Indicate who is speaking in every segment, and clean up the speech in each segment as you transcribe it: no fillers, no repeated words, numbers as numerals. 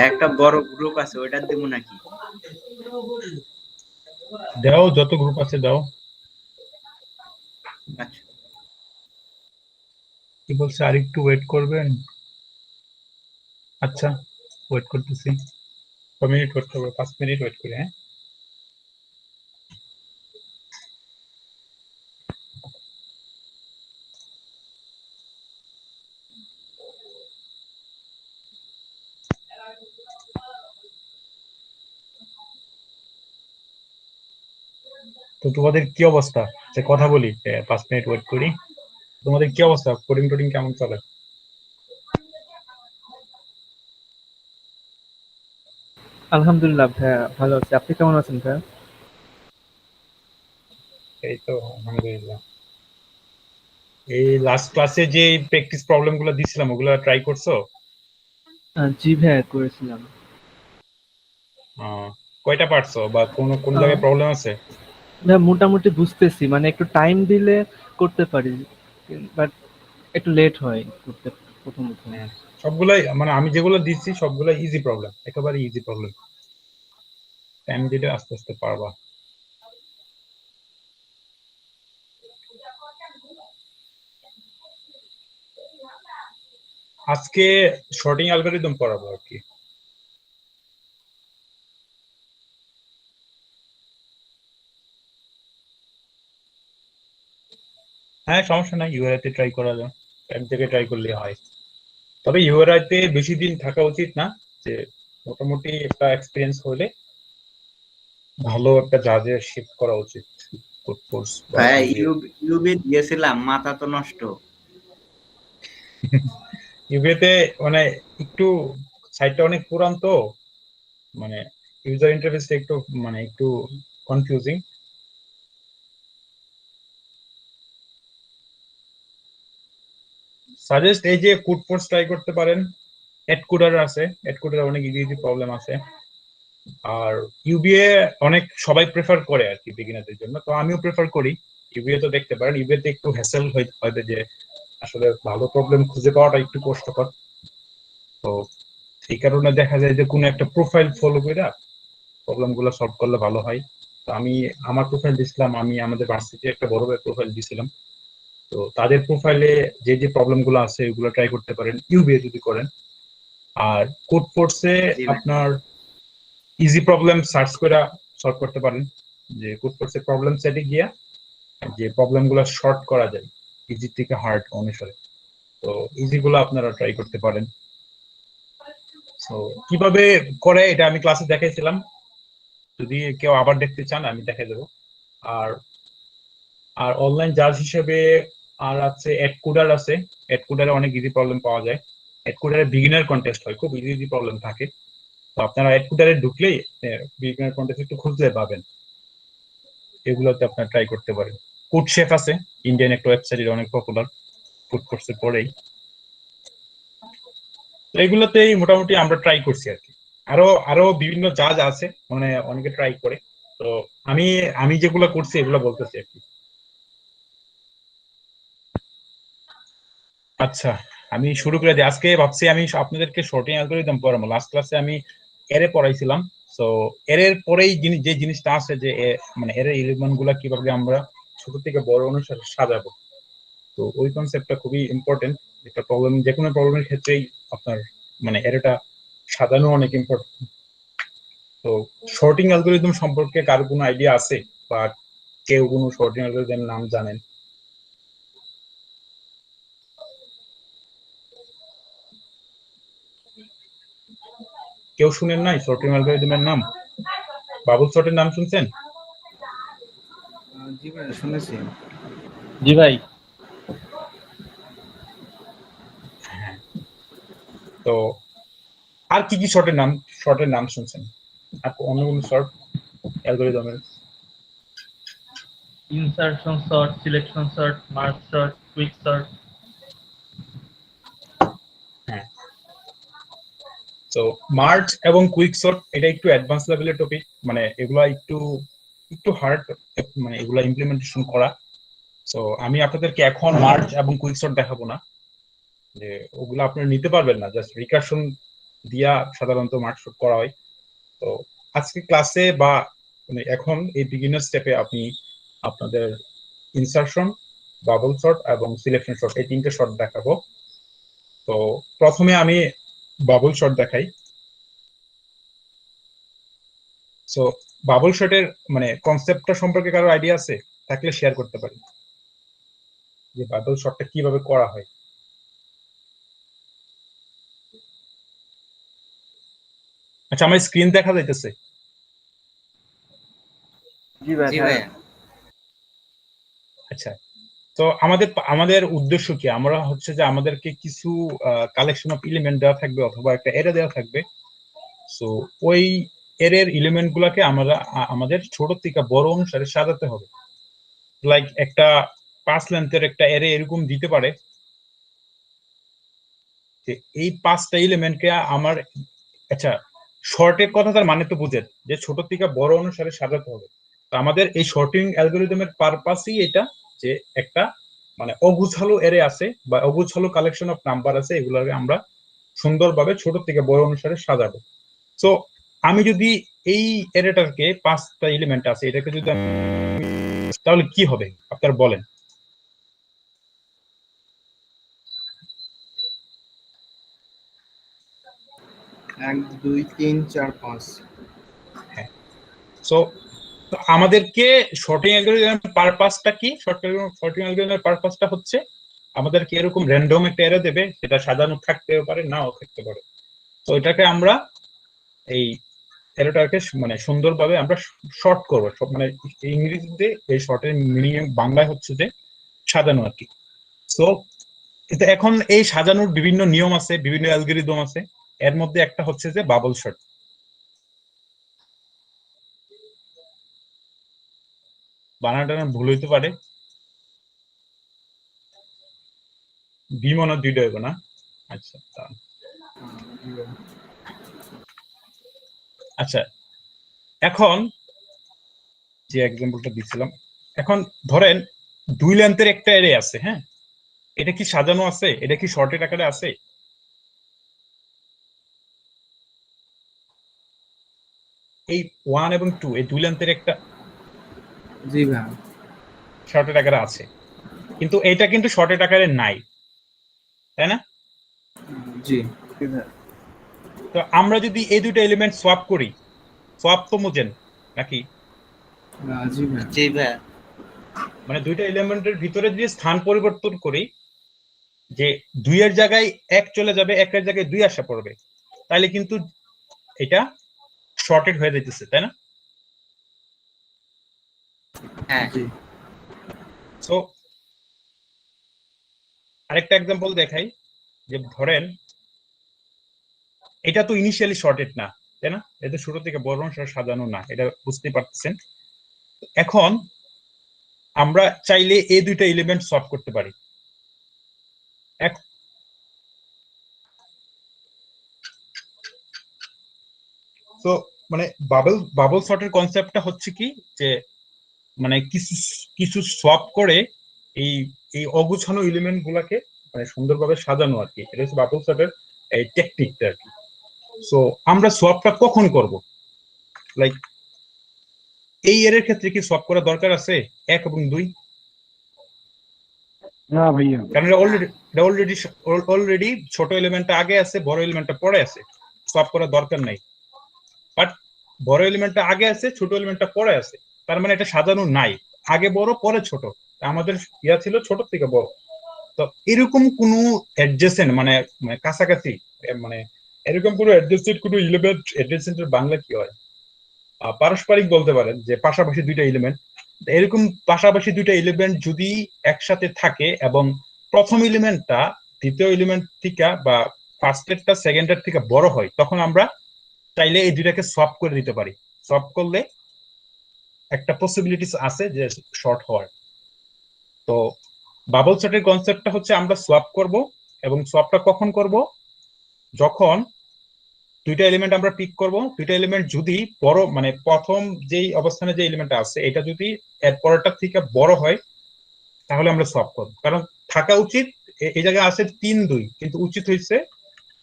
Speaker 1: একটা বড় গ্রুপ আছে, ওইটা দিব নাকি?
Speaker 2: দাও, যত গ্রুপ আছে দাও।
Speaker 1: আচ্ছা।
Speaker 2: কি বলছে, আর একটু ওয়েট করবেন? আচ্ছা, ওয়েট করতেছি। 5 মিনিট ওয়েট করবো, 5 মিনিট ওয়েট করি। হ্যাঁ, তো তোমাদের কি অবস্থা? যে কথা বলি, 5 মিনিট ওয়েট করি। তোমাদের কি অবস্থা? কোডিং টোডিং কেমন চলে?
Speaker 3: আলহামদুলিল্লাহ ভাইয়া, ভালো আছি। আপনি কেমন আছেন ভাইয়া?
Speaker 2: এই তো আলহামদুলিল্লাহ। এই লাস্ট ক্লাসে যে প্র্যাকটিস প্রবলেম গুলো দিছিলাম, ওগুলো ট্রাই করছো?
Speaker 3: জি ভাইয়া, করেছিলাম।
Speaker 2: কয়টা পারছো, বা কোন কোন
Speaker 3: আহ,
Speaker 2: জায়গায় প্রবলেম আছে?
Speaker 3: ভাইয়া মোটামুটি বুঝতেছি, মানে একটু টাইম দিলে করতে পারি, বাট একটু লেট হয় করতে প্রথম প্রথম।
Speaker 2: হ্যাঁ, সবগুলাই মানে আমি যেগুলো দিচ্ছি সবগুলাই ইজি প্রবলেম, একেবারে ইজি প্রবলেম। টাইম দিলে আস্তে আস্তে পারবা। আজকে শর্টিং অ্যালগরিদম পড়াবো আর কি। হ্যাঁ, সমস্যা নাই, ইউআরআই তে ট্রাই করা যায়। টাইম থেকে ট্রাই করলে হয়। তবে ইউআরআই তে বেশি দিন থাকা উচিত না। যে মোটামুটি একটা এক্সপিরিয়েন্স হলে ভালো একটা জাজে শিফট করা উচিত। কোড ফোর্স বা
Speaker 1: ভাইয়া
Speaker 2: ইউবিএ।
Speaker 1: ইউবি দিয়েছিলাম, মাথা তো নষ্ট।
Speaker 2: ইউবিএ তে মানে একটু সাইটটা অনেক পুরান তো, মানে ইউজার ইন্টারফেসটা একটু মানে একটু কনফিউজিং। সাজেস্ট এই যে কোড ফোর্স ট্রাই করতে পারেন। এডকুডার আছে, এডকুডার অনেক ইজি ইজি প্রবলেম আছে। আর ইউবিএ অনেক সবাই প্রেফার করে আর কি বিগিনারদের জন্য, তো আমিও প্রেফার করি। ইউবিএ তো দেখতে পারেন, ইউবিএ তে একটু হ্যাসেল হবে যে আসলে ভালো প্রবলেম খুঁজে পাওয়াটা একটু কষ্টকর। তো এই কারণে দেখা যায় যে কোনো একটা প্রোফাইল ফলো করে প্রবলেম গুলো সলভ করলে ভালো হয়। তো আমি আমার প্রোফাইল দিছিলাম, আমি আমাদের ভার্সিটি একটা বড় প্রোফাইল দিছিলাম। তো তাদের প্রোফাইলে যে যে প্রবলেম গুলো আছে ওগুলো ট্রাই করতে পারেন ইউবিএ যদি করেন। আর কোড ফোর্সে
Speaker 1: জি ভাই।
Speaker 2: আপনার ইজি প্রবলেম সার্চ করে সলভ করতে পারেন। যে কোড ফোর্সে প্রবলেম সেটে গিয়া যে প্রবলেম গুলো শর্ট করা যায় ইজি থেকে হার্ড অনুসারে, তো ইজি গুলো আপনারা ট্রাই করতে পারেন। তো কিভাবে করে এটা আমি ক্লাসে দেখাইছিলাম, যদি কেউ আবার দেখতে চান আমি দেখাই দেবো। আর আর অনলাইন জাজ হিসেবে আর আছে এডকুডার আছে। এডকুডারে অনেক ইজি প্রবলেম পাওয়া যায়। এডকুডারে বিগিনার কন্টেস্ট হয়, খুব ইজি ইজি প্রবলেম থাকে। তো আপনারা এডকুডারে ঢুকলেই বিগিনার কন্টেস্ট একটু খুঁজলে পাবেন, এগুলোতে আপনারা ট্রাই করতে পারেন। কোড শেফ আছে, ইন্ডিয়ান একটা ওয়েবসাইট, অনেক পপুলার, কোড কোর্সের পরেই। তো এগুলোতেই মোটামুটি আমরা ট্রাই করছি আর কি। আরো আরো বিভিন্ন জাজ আছে, মানে অনেকে ট্রাই করে। তো আমি আমি যেগুলো করছি এগুলো বলতেছি আর কি। আচ্ছা, আমি শুরু করে দিই। আজকে ভাবছি আমি আপনাদেরকে শর্টিং অ্যালগরিদম পড়াবো। লাস্ট ক্লাসে আমি এরে পড়াইছিলাম। তো এর পরেই যে জিনিসটা আছে যে মানে এর এলিমেন্ট গুলা কিভাবে আমরা ছোট থেকে বড় অনুসারে সাজাবো। তো ওই কনসেপ্টটা খুবই ইম্পর্টেন্ট। একটা প্রবলেম, যে কোনো প্রবলেমের ক্ষেত্রেই আপনার মানে এরটা সাজানো অনেক ইম্পর্টেন্ট। তো শর্টিং অ্যালগরিদম সম্পর্কে কারো কোনো আইডিয়া আছে, বা কেউ কোনো শর্টিং অ্যালগরিদম নাম জানেন? কেউ শুনেন নাই শর্টিং অ্যালগরিদমের নাম? বাবুল শর্টের নাম শুনছেন?
Speaker 4: জি ভাই, শুনেছি।
Speaker 3: জি ভাই।
Speaker 2: হ্যাঁ। তো আর কি কি শর্টের নাম শুনছেন? আর অন্য কোনো শর্ট অ্যালগরিদমের?
Speaker 5: Insertion sort, selection sort, merge sort, quick sort.
Speaker 2: হ্যাঁ। তো মার্জ এবং কুইক সর্ট এটা একটু অ্যাডভান্স লেভেলের টপিক, মানে এগুলা একটু একটু হার্ড, মানে এগুলা ইমপ্লিমেন্টেশন করা। তো আমি আপনাদেরকে এখন মার্জ এবং কুইক সর্ট দেখাবো না, যে ওগুলো আপনারা নিতে পারবেন না, জাস্ট রিকারশন দিয়া সাধারণত মার্কস করা হয়। তো আজকে ক্লাসে বা মানে এখন এই বিগিনার স্টেপে আপনি আপনাদের ইনসারশন, বাবল শট এবং সিলেকশন শট এই তিনটে শট দেখাবো। তো প্রথমে আমি বাবল শট দেখাই। সো বাবল শটের মানে কনসেপ্টটা সম্পর্কে কারো আইডিয়া আছে থাকলে শেয়ার করতে পারি, যে বাবল শটটা কিভাবে করা হয়। আচ্ছা, আমার স্ক্রিন দেখা যাইতেছে?
Speaker 3: জি ভাই,
Speaker 1: জি ভাইয়া।
Speaker 2: আচ্ছা, তো আমাদের আমাদের উদ্দেশ্য কি, আমরা হচ্ছে যে আমাদেরকে কিছু কালেকশন অফ এলিমেন্ট দেওয়া থাকবে অথবা একটা এরে দেওয়া থাকবে। সো ওই এরের এলিমেন্ট গুলাকে আমরা আমাদের ছোট থেকে বড় অনুসারে সাজাতে হবে। লাইক একটা 5 লেন্থের একটা এরে এরকম দিতে পারে যে এই 5টা এলিমেন্টকে আমার, আচ্ছা শর্টের কথা তার মানে তো বুঝেন যে ছোট থেকে বড় অনুসারে সাজাতে হবে। তো আমাদের এই শর্টিং অ্যালগরিদমের পারপাসই এটা, যে একটা মানে অগুছালো এরে আছে বা অগুছালো কালেকশন অফ নাম্বার আছে, এগুলোকে আমরা সুন্দরভাবে ছোট থেকে বড় অনুসারে সাজাবো। সো আমি যদি এই এরেটারকে 5টা এলিমেন্ট আছে এটাকে যদি তাহলে কি হবে আপনারা বলেন?
Speaker 4: 1 2 3 4 5।
Speaker 2: হ্যাঁ, সো আমাদেরকে শর্টিং অ্যালগরিদমের পারপাসটা কি? শর্টিং অ্যালগরিদমের পারপাসটা হচ্ছে আমাদেরকে এরকম র্যান্ডম একটা এরে দেবে, সেটা সাজানো থাকতেও পারে নাও থাকতে পারে। তো এটাকে আমরা এই এরোটাকে মানে সুন্দরভাবে আমরা শর্ট করবো, মানে ইংরেজিতে এই শর্টের মিনিং বাংলায় হচ্ছে যে সাজানো আর কি। সো এটা এখন এই সাজানোর বিভিন্ন নিয়ম আছে, বিভিন্ন অ্যালগরিদম আছে। এর মধ্যে একটা হচ্ছে যে বাবল শর্ট। বানানটা ভুল হইতে পারে, বিমনা দুইটা হইব না। আচ্ছা আচ্ছা, এখন যে এক্সাম্পলটা দিছিলাম, এখন ধরেন 2 লেন্থের একটা এরে আছে, হ্যাঁ, এটা কি সাজানো আছে? এটা কি শর্টেড আকারে আছে? এই 1 এবং 2 এই 2 লেন্থের একটা
Speaker 4: জি ভাই।
Speaker 2: শর্টেড আকারে আছে, কিন্তু এটা কিন্তু শর্টেড আকারে নাই, তাই না?
Speaker 4: জি।
Speaker 2: তো আমরা যদি এই দুটো এলিমেন্ট সোয়াপ করি, সোয়াপ তো বুঝেন নাকি?
Speaker 4: জি ভাই।
Speaker 1: জি ভাইয়া।
Speaker 2: মানে দুইটা এলিমেন্টের ভিতরে যদি স্থান পরিবর্তন করি, যে 2 এর জায়গায় 1 চলে যাবে, 1 এর জায়গায় 2 আসা পড়বে, তাহলে কিন্তু এটা শর্টেড হয়ে যাইতেছে, তাই না?
Speaker 1: হ্যাঁ।
Speaker 4: জি।
Speaker 2: সো আরেকটা এক্সাম্পল দেখাই, যে ধরেন এটা তো ইনিশিয়ালি শর্টেড না, তাই না? এটা শুরু থেকে বড় অনুসারে সাজানো না, এটা বুঝতে পারতেছেন। এখন আমরা চাইলে এই দুইটা এলিমেন্ট সলভ করতে পারি। তো মানে বাবল সর্টের কনসেপ্টটা হচ্ছে কি, যে মানে কিছু কিছু সোয়াপ করে এই এই অগুছানো এলিমেন্ট গুলাকে মানে সুন্দরভাবে সাজানো আর কি, এটা হচ্ছে বাবল সর্টের এই টেকনিকটা আর কি। সো আমরা সোয়াপটা কখন করব? লাইক এই এর ক্ষেত্রে কি সোয়াপ করা দরকার আছে 1 এবং 2?
Speaker 6: না ভাইয়া,
Speaker 2: কারণ অলরেডি ছোট এলিমেন্টটা আগে আছে, বড় এলিমেন্টটা পরে আছে, সোয়াপ করার দরকার নাই। বাট বড় এলিমেন্টটা আগে আছে, ছোট এলিমেন্টটা পরে আছে, তার মানে এটা সাজানো নাই, আগে বড় পরে ছোট। আমাদের ইয়া ছিল ছোট থেকে বড়। তো এরকম কোনো অ্যাডজেসেন্ট মানে মানে কাছাকাছি, মানে এরকম কোনো অ্যাডজেসেন্ট কোনো এলিমেন্ট, অ্যাডজেসেন্টের বাংলা কি হয়? পারস্পরিক বলতে পারেন, যে পাশাপাশি দুইটা এলিমেন্ট। এরকম পাশাপাশি দুইটা এলিমেন্ট যদি একসাথে থাকে এবং প্রথম এলিমেন্টটা দ্বিতীয় এলিমেন্ট থেকে বা ফার্স্টেরটা সেকেন্ডের থেকে বড় হয়, তখন আমরা চাইলে এই দুইটাকে সোয়াপ করে দিতে পারি। সোয়াপ করলে একটা পসিবিলিটিস আছে যে শর্ট হওয়ার। তো বাবল শর্টের কনসেপ্টটা হচ্ছে আমরা সোয়াপ করব, এবং সোয়াপটা কখন করব? যখন দুইটা এলিমেন্ট আমরা পিক করব, দুইটা এলিমেন্ট যদি বড় মানে প্রথম যেই অবস্থানে যে এলিমেন্টটা আছে এটা যদি এর পরেরটা থেকে বড় হয়, তাহলে আমরা সোয়াপ করব। কারণ থাকা উচিত এই জায়গায় আছে 3 2, কিন্তু উচিত হয়েছে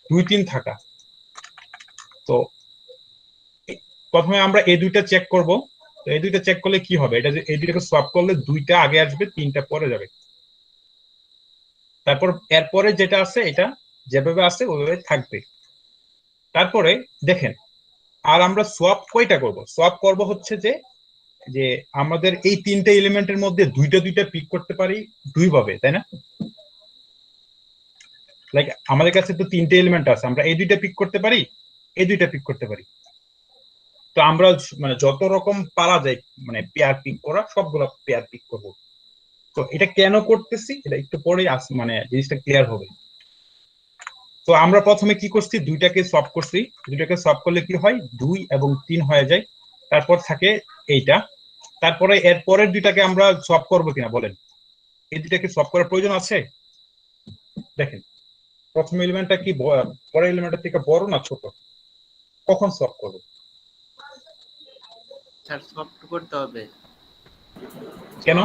Speaker 2: 2 3 থাকা। তো প্রথমে আমরা এই দুইটা চেক করব। তো এই দুইটা চেক করলে কি হবে, এটা যে এই দুইটাকে সোয়াপ করলে দুইটা আগে আসবে, তিনটা পরে যাবে। তারপর এরপরে যেটা আছে এটা যেভাবে আছে ওইভাবে থাকবে। তারপরে দেখেন, আর আমরা সোয়াপ কয়টা করব? সোয়াপ করব হচ্ছে যে যে আমাদের এই তিনটা এলিমেন্টের মধ্যে দুইটা দুইটা পিক করতে পারি দুই ভাবে, তাই না? লাইক আমাদের কাছে তো তিনটে এলিমেন্ট আছে, আমরা এই দুইটা পিক করতে পারি, এই দুইটা পিক করতে পারি। তো আমরা মানে যত রকম পারা যায় মানে পেয়ার পিক করা, সবগুলো পেয়ার পিক করব। তো এটা কেন করতেছি এটা একটু পরেই মানে জিনিসটা ক্লিয়ার হবে। তো আমরা প্রথমে কি করছি, দুইটাকে সলভ করছি। দুইটাকে সলভ করলে কি হয়, 2 এবং 3 হয়ে যায়। তারপর থাকে এইটা। তারপরে এর পরের দুইটাকে আমরা সলভ করবো কিনা বলেন? এই দুইটাকে সলভ করার প্রয়োজন আছে? দেখেন, প্রথম এলিমেন্টটা কি পরের এলিমেন্টের থেকে বড় না ছোট? কখন সলভ করবো?
Speaker 1: স্যার সলভ করতে হবে।
Speaker 2: কেন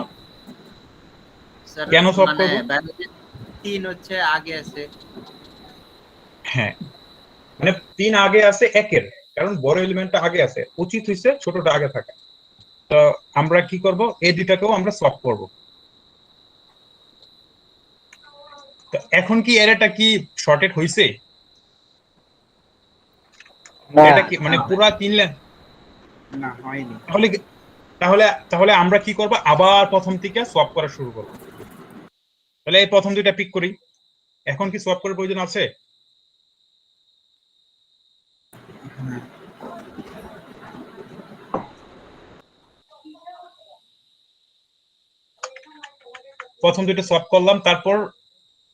Speaker 1: স্যার
Speaker 2: কেন সলভ
Speaker 1: মানে
Speaker 2: করবো?
Speaker 1: বাইরে 3 হচ্ছে আগে আছে।
Speaker 2: হ্যাঁ, মানে 3 আগে আছে একের, কারণ বড় এলিমেন্টটা আগে আছে, উচিত হইছে ছোটটা আগে থাকা। তো আমরা কি করব, এই দুইটাকেও আমরা সলভ করব। তো এখন কি এরটা কি শর্টেড হইছে? এটা কি মানে পুরা 3 লাইন?
Speaker 4: না, হয়নি।
Speaker 2: তাহলে তাহলে তাহলে আমরা কি করব, আবার প্রথম থেকে সোয়াপ করা শুরু করব। তাহলে এই প্রথম দুইটা পিক করি। এখন কি সোয়াপ করার প্রয়োজন আছে?
Speaker 4: হ্যাঁ,
Speaker 2: প্রথম দুইটা সোয়াপ করলাম, তারপর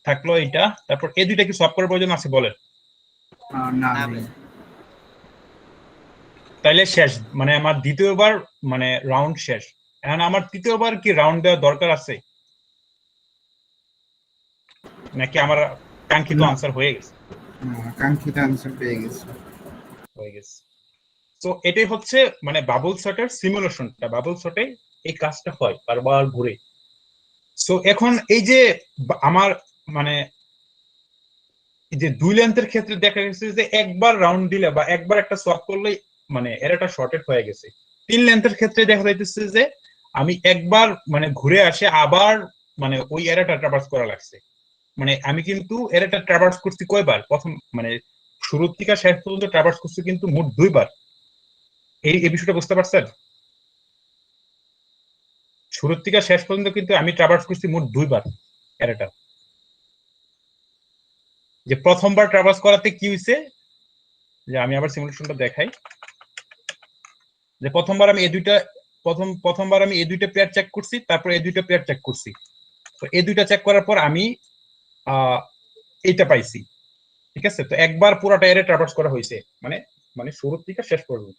Speaker 2: থাকলো এইটা, তারপর এই দুইটা কি সোয়াপ করার প্রয়োজন আছে বলেন?
Speaker 4: না,
Speaker 1: না
Speaker 4: নেই।
Speaker 1: ভাই।
Speaker 2: তাইলে শেষ, মানে আমার দ্বিতীয়বার মানে রাউন্ড শেষ। এখন আমার তৃতীয়বার কি রাউন্ড দেওয়ার দরকার আছে, নাকি আমার কাঙ্ক্ষিত
Speaker 4: না,
Speaker 2: আনসার হয়ে গেছে?
Speaker 4: কাঙ্ক্ষিত আনসার পেয়ে গেছে।
Speaker 2: হয়ে গেছে। তো এটাই হচ্ছে মানে বাবল শটের সিমুলেশনটা। বাবল শটে এই কাজটা হয় বারবার ঘুরে। সো এখন এই যে আমার মানে এই যে দুই লেন্থের ক্ষেত্রে দেখা গেছে যে একবার রাউন্ড দিলে বা একবার একটা সোয়াপ করলে মানে এরাটা শর্টেড হয়ে গেছে। 3 লেন্থের ক্ষেত্রে দেখা যাইতেছে যে আমি একবার মানে ঘুরে আসে আবার মানে ওই এরাটা ট্রাভার্স করা লাগছে। মানে আমি কিন্তু এরাটা ট্রাভার্স করছি কয়বার, প্রথম মানে শুরু থেকে শেষ পর্যন্ত ট্রাভার্স করছি কিন্তু মোট 2বার। এই বিষয়টা বুঝতে পারছেন? শুরু থেকে শেষ পর্যন্ত কিন্তু আমি ট্রাভার্স করছি মোট 2বার এরাটা। যে প্রথমবার ট্রাভার্স করাতে কি হয়েছে, যে আমি আবার সিমুলেশনটা দেখাই, যে প্রথমবার আমি এই দুইটা প্রথমবার আমি এই দুইটা পেয়ার চেক করছি, তারপর এই দুইটা পেয়ার চেক করছি। তো এই দুইটা চেক করার পর আমি এইটা পাইছি। ঠিক আছে, তো একবার পুরোটা এরে ট্রাভার্স করা হয়েছে, মানে মানে শুরু থেকে শেষ পর্যন্ত।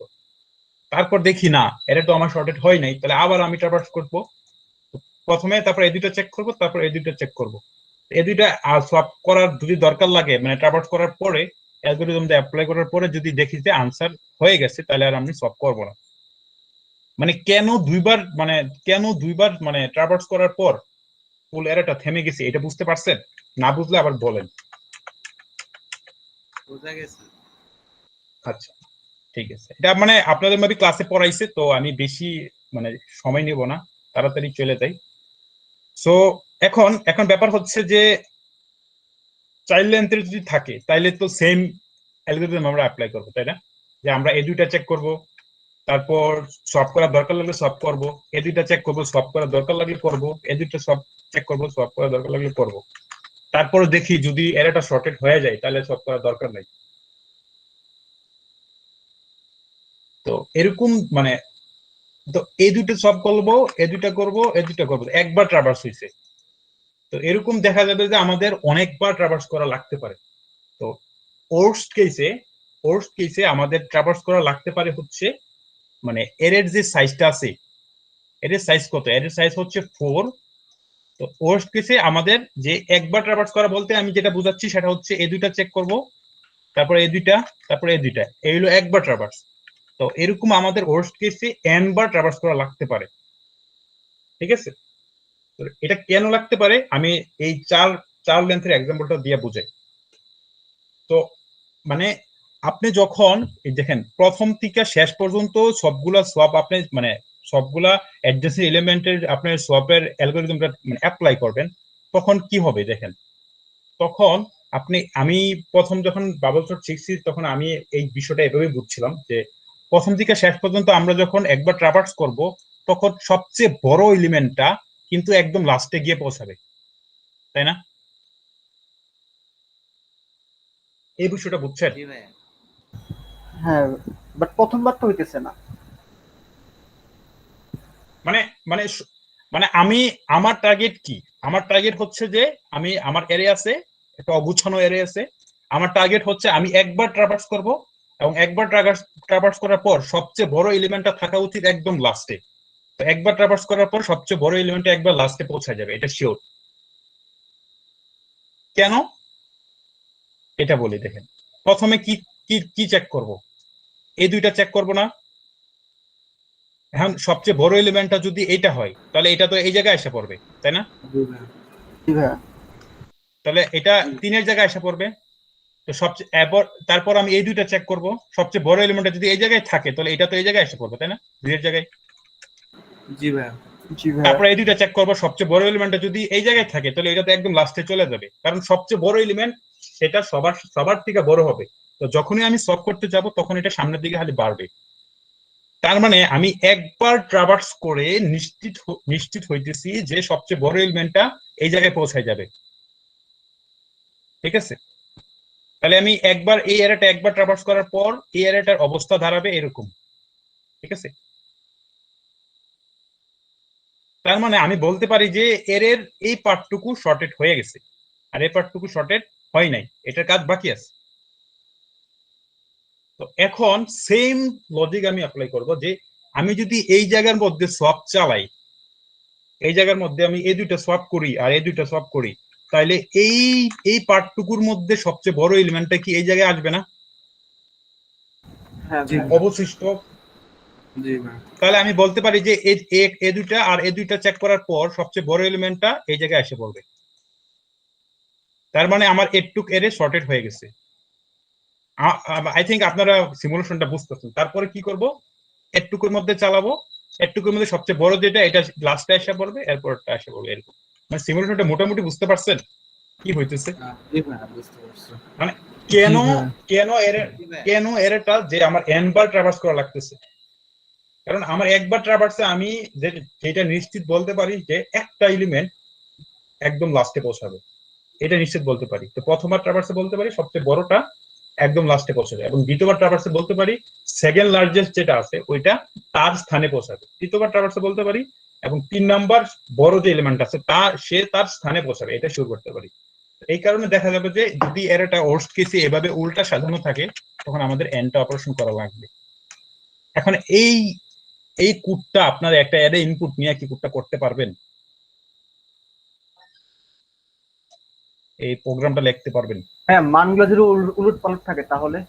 Speaker 2: তারপর দেখি না এরে তো আমার শর্টেড হয় নাই, তাহলে আবার আমি ট্রাভার্স করব। প্রথমে তারপর এই দুইটা চেক করব, তারপর এই দুইটা চেক করব। এই দুইটা সোয়াপ করার যদি দরকার লাগে মানে ট্রাভার্স করার পরে অ্যালগরিদম দিয়ে অ্যাপ্লাই করার পরে যদি দেখি যে আনসার হয়ে গেছে, তাহলে আর আমি সোয়াপ করব না। মানে কেন দুইবার মানে ট্রাভার্স করার পর ফুল এরাটা থেমে গেছে, এটা বুঝতে পারছেন? না বুঝলে আবার বলেন।
Speaker 1: বোঝা গেছে।
Speaker 2: আচ্ছা, ঠিক আছে। এটা মানে আপনাদের মধ্যে ক্লাসে পড়াইছে, তো আমি বেশি মানে সময় নেব না, তাড়াতাড়ি চলে যাই। সো এখন এখন ব্যাপার হচ্ছে যে চাইল্ড লেন্থের যদি থাকে তাইলে তো সেম অ্যালগরিদম আমরা অ্যাপ্লাই করবো, তাই না? যে আমরা এই দুইটা চেক করব, তারপর সলভ করার দরকার লাগলে সলভ করবো, এই দুইটা চেক করবো, সলভ করার দরকার লাগলে করবো, এই দুইটা সব চেক করবো, সলভ করার দরকার লাগলে করবো। তারপর দেখি যদি এরাটা শর্টেড হয়ে যায় তাহলে সলভ করার দরকার নাই। তো এরকম মানে তো এই দুইটা সলভ করবো, এই দুইটা করবো, এই দুইটা করবো, একবার ট্রাভার্স হয়েছে। তো এরকম দেখা যাবে যে আমাদের অনেকবার ট্রাভার্স করা লাগতে পারে। তো ওর্স্ট কেসে আমাদের ট্রাভার্স করা লাগতে পারে হচ্ছে মানে এর যে সাইজটা আছে, এর সাইজ কত, এর সাইজ হচ্ছে 4। তো ওর্স্ট কেসে আমাদের যে একবার ট্রাভার্স করা বলতে আমি যেটা বুঝাচ্ছি সেটা হচ্ছে এই দুইটা চেক করব, তারপর এই দুইটা, তারপর এই দুইটা, এই হলো একবার ট্রাভার্স। তো এরকম আমাদের ওর্স্ট কেসে n বার ট্রাভার্স করা লাগতে পারে। ঠিক আছে, তো এটা কেন লাগতে পারে আমি এই চার চার লেন্থের এক্সাম্পলটা দিয়ে বুঝাই। তো মানে আপনি যখন এই দেখেন প্রথম থেকে শেষ পর্যন্ত সবগুলা সোয়াপ আপনি মানে সবগুলা অ্যাডজেসেন্ট এলিমেন্টের আপনার সোয়াপের অ্যালগরিদমটা মানে অ্যাপ্লাই করবেন, তখন কি হবে দেখেন। তখন আমি প্রথম যখন বাবল সর্ট শিখছি তখন আমি এই বিষয়টা এভাবে বুঝছিলাম যে প্রথম থেকে শেষ পর্যন্ত আমরা যখন একবার ট্রাভার্স করব তখন সবচেয়ে বড় এলিমেন্টটা কিন্তু একদম লাস্টে গিয়ে পৌঁছাবে, তাই না? এই বিষয়টা বুঝছেন?
Speaker 1: জি ভাইয়া।
Speaker 6: হ্যাঁ, বাট প্রথমবার তো হইতেছে না।
Speaker 2: মানে মানে মানে আমার টার্গেট কি? আমার টার্গেট হচ্ছে যে আমার এরিয়া আছে, একটা অগুছানো এরিয়া আছে। আমার টার্গেট হচ্ছে আমি একবার ট্রাভার্স করব এবং একবার ট্রাভার্স করার পর সবচেয়ে বড় এলিমেন্টটা থাকা উচিত একদম লাস্টে। তো একবার ট্রাভার্স করার পর সবচেয়ে বড় এলিমেন্টটা একবার লাস্টে পৌঁছে যাবে, এটা শিওর। কেন এটা বলি দেখেন। প্রথমে কি কি কি চেক করব? এই দুইটা চেক করব না? এখন সবচেয়ে বড় এলিমেন্টটা যদি এটা হয় তাহলে এটা তো এই জায়গায় এসে পড়বে, তাই না?
Speaker 4: জি ভাইয়া।
Speaker 6: জি ভাইয়া।
Speaker 2: তাহলে এটা 3-এর জায়গায় এসে পড়বে। তো তারপর আমি এই দুইটা চেক করব, সবচেয়ে বড় এলিমেন্টটা যদি এই জায়গায় থাকে তাহলে এটা তো এই জায়গায় এসে পড়বে, তাই না? 2-এর জায়গায়।
Speaker 4: জি ভাইয়া।
Speaker 6: জি ভাইয়া।
Speaker 2: তারপর এই দুইটা চেক করব, সবচেয়ে বড় এলিমেন্টটা যদি এই জায়গায় থাকে তাহলে এটা তো একদম লাস্টে চলে যাবে, কারণ সবচেয়ে বড় এলিমেন্ট সেটা সবার থেকে বড় হবে। তো যখনই আমি সলভ করতে যাব তখন এটা সামনের দিকে খালি বাড়বে। তার মানে আমি একবার ট্রাভার্স করে নিশ্চিত হইতেছি যে সবচেয়ে বড় এলিমেন্টটা এই জায়গায় পৌঁছায় যাবে, ঠিক আছে? তাহলে আমি এই এরিয়াটা একবার ট্রাভার্স করার পর এই এরিয়াটার অবস্থা দাঁড়াবে এরকম, ঠিক আছে? তার মানে আমি বলতে পারি যে এই পার্টটুকু শর্টেড হয়ে গেছে আর এই পার্টটুকু শর্টেড হয় নাই, এটার কাজ বাকি আছে। তো এখন সেম লজিক আমি অ্যাপ্লাই করব যে আমি যদি এই জায়গার মধ্যে সোয়াপ চালাই, এই জায়গার মধ্যে আমি এই দুইটা সোয়াপ করি আর এই দুইটা সোয়াপ করি, তাহলে এই পার্টটুকুর মধ্যে সবচেয়ে বড় এলিমেন্টটা কি এই জায়গায় আসবে না?
Speaker 6: হ্যাঁ
Speaker 4: জি
Speaker 6: ভাইয়া।
Speaker 2: অবশিষ্ট।
Speaker 4: জি ভাইয়া।
Speaker 2: তাহলে আমি বলতে পারি যে এই দুইটা আর এই দুইটা চেক করার পর সবচেয়ে বড় এলিমেন্টটা এই জায়গায় এসে পড়বে। তার মানে আমার এটুক এরে শর্টেড হয়ে গেছে। আই থিঙ্ক আপনারা সিমুলেশনটা বুঝতেছেন। তারপরে কি করব? এটুকুর মধ্যে চালাবো, এটুকুর মধ্যে সবচেয়ে বড় যেটা এটা লাস্টে এসে পড়বে, এরপরটা এসে পড়বে, এরকম। মানে সিমুলেশনটা মোটামুটি বুঝতে পারছেন কি হইতেছে?
Speaker 4: জি ভাইয়া, বুঝতে পারছি।
Speaker 2: মানে কেন
Speaker 3: জি ভাইয়া।
Speaker 2: কেন এর
Speaker 1: জি ভাইয়া।
Speaker 2: কেন এরটা যে আমার n বার ট্রাভার্স করা লাগতেছে? কারণ আমার একবার ট্রাভার্সে আমি যেটা নিশ্চিত বলতে পারি যে একটা এলিমেন্ট একদম লাস্টে পৌঁছাবে, এটা নিশ্চিত বলতে পারি। তো প্রথমবার ট্রাভার্সে বলতে পারি সবচেয়ে বড়টা একদম লাস্টে পৌঁছাবে, এবং দ্বিতীয়বার ট্রাভার্সে বলতে পারি সেকেন্ড লার্জেস্ট যেটা আছে ওইটা তার স্থানে পৌঁছাবে। তৃতীয়বার ট্রাভার্সে বলতে পারি এবং 3 নাম্বার বড় যে এলিমেন্ট আছে সে তার স্থানে পৌঁছাবে, এটা শুরু করতে পারি। এই কারণে দেখা যাবে যে যদি এরটা ওয়ার্স্ট কেসে এভাবে উল্টা সাজানো থাকে তখন আমাদের এনটা অপারেশন করা লাগবে। এখন এই কোডটা আপনার একটা অ্যারে ইনপুট নিয়ে কি কোডটা করতে পারবেন? এই প্রোগ্রামটা লিখতে পারবেন?
Speaker 6: হ্যাঁ, মানগুলো যদি উলট পালট থাকে তাহলে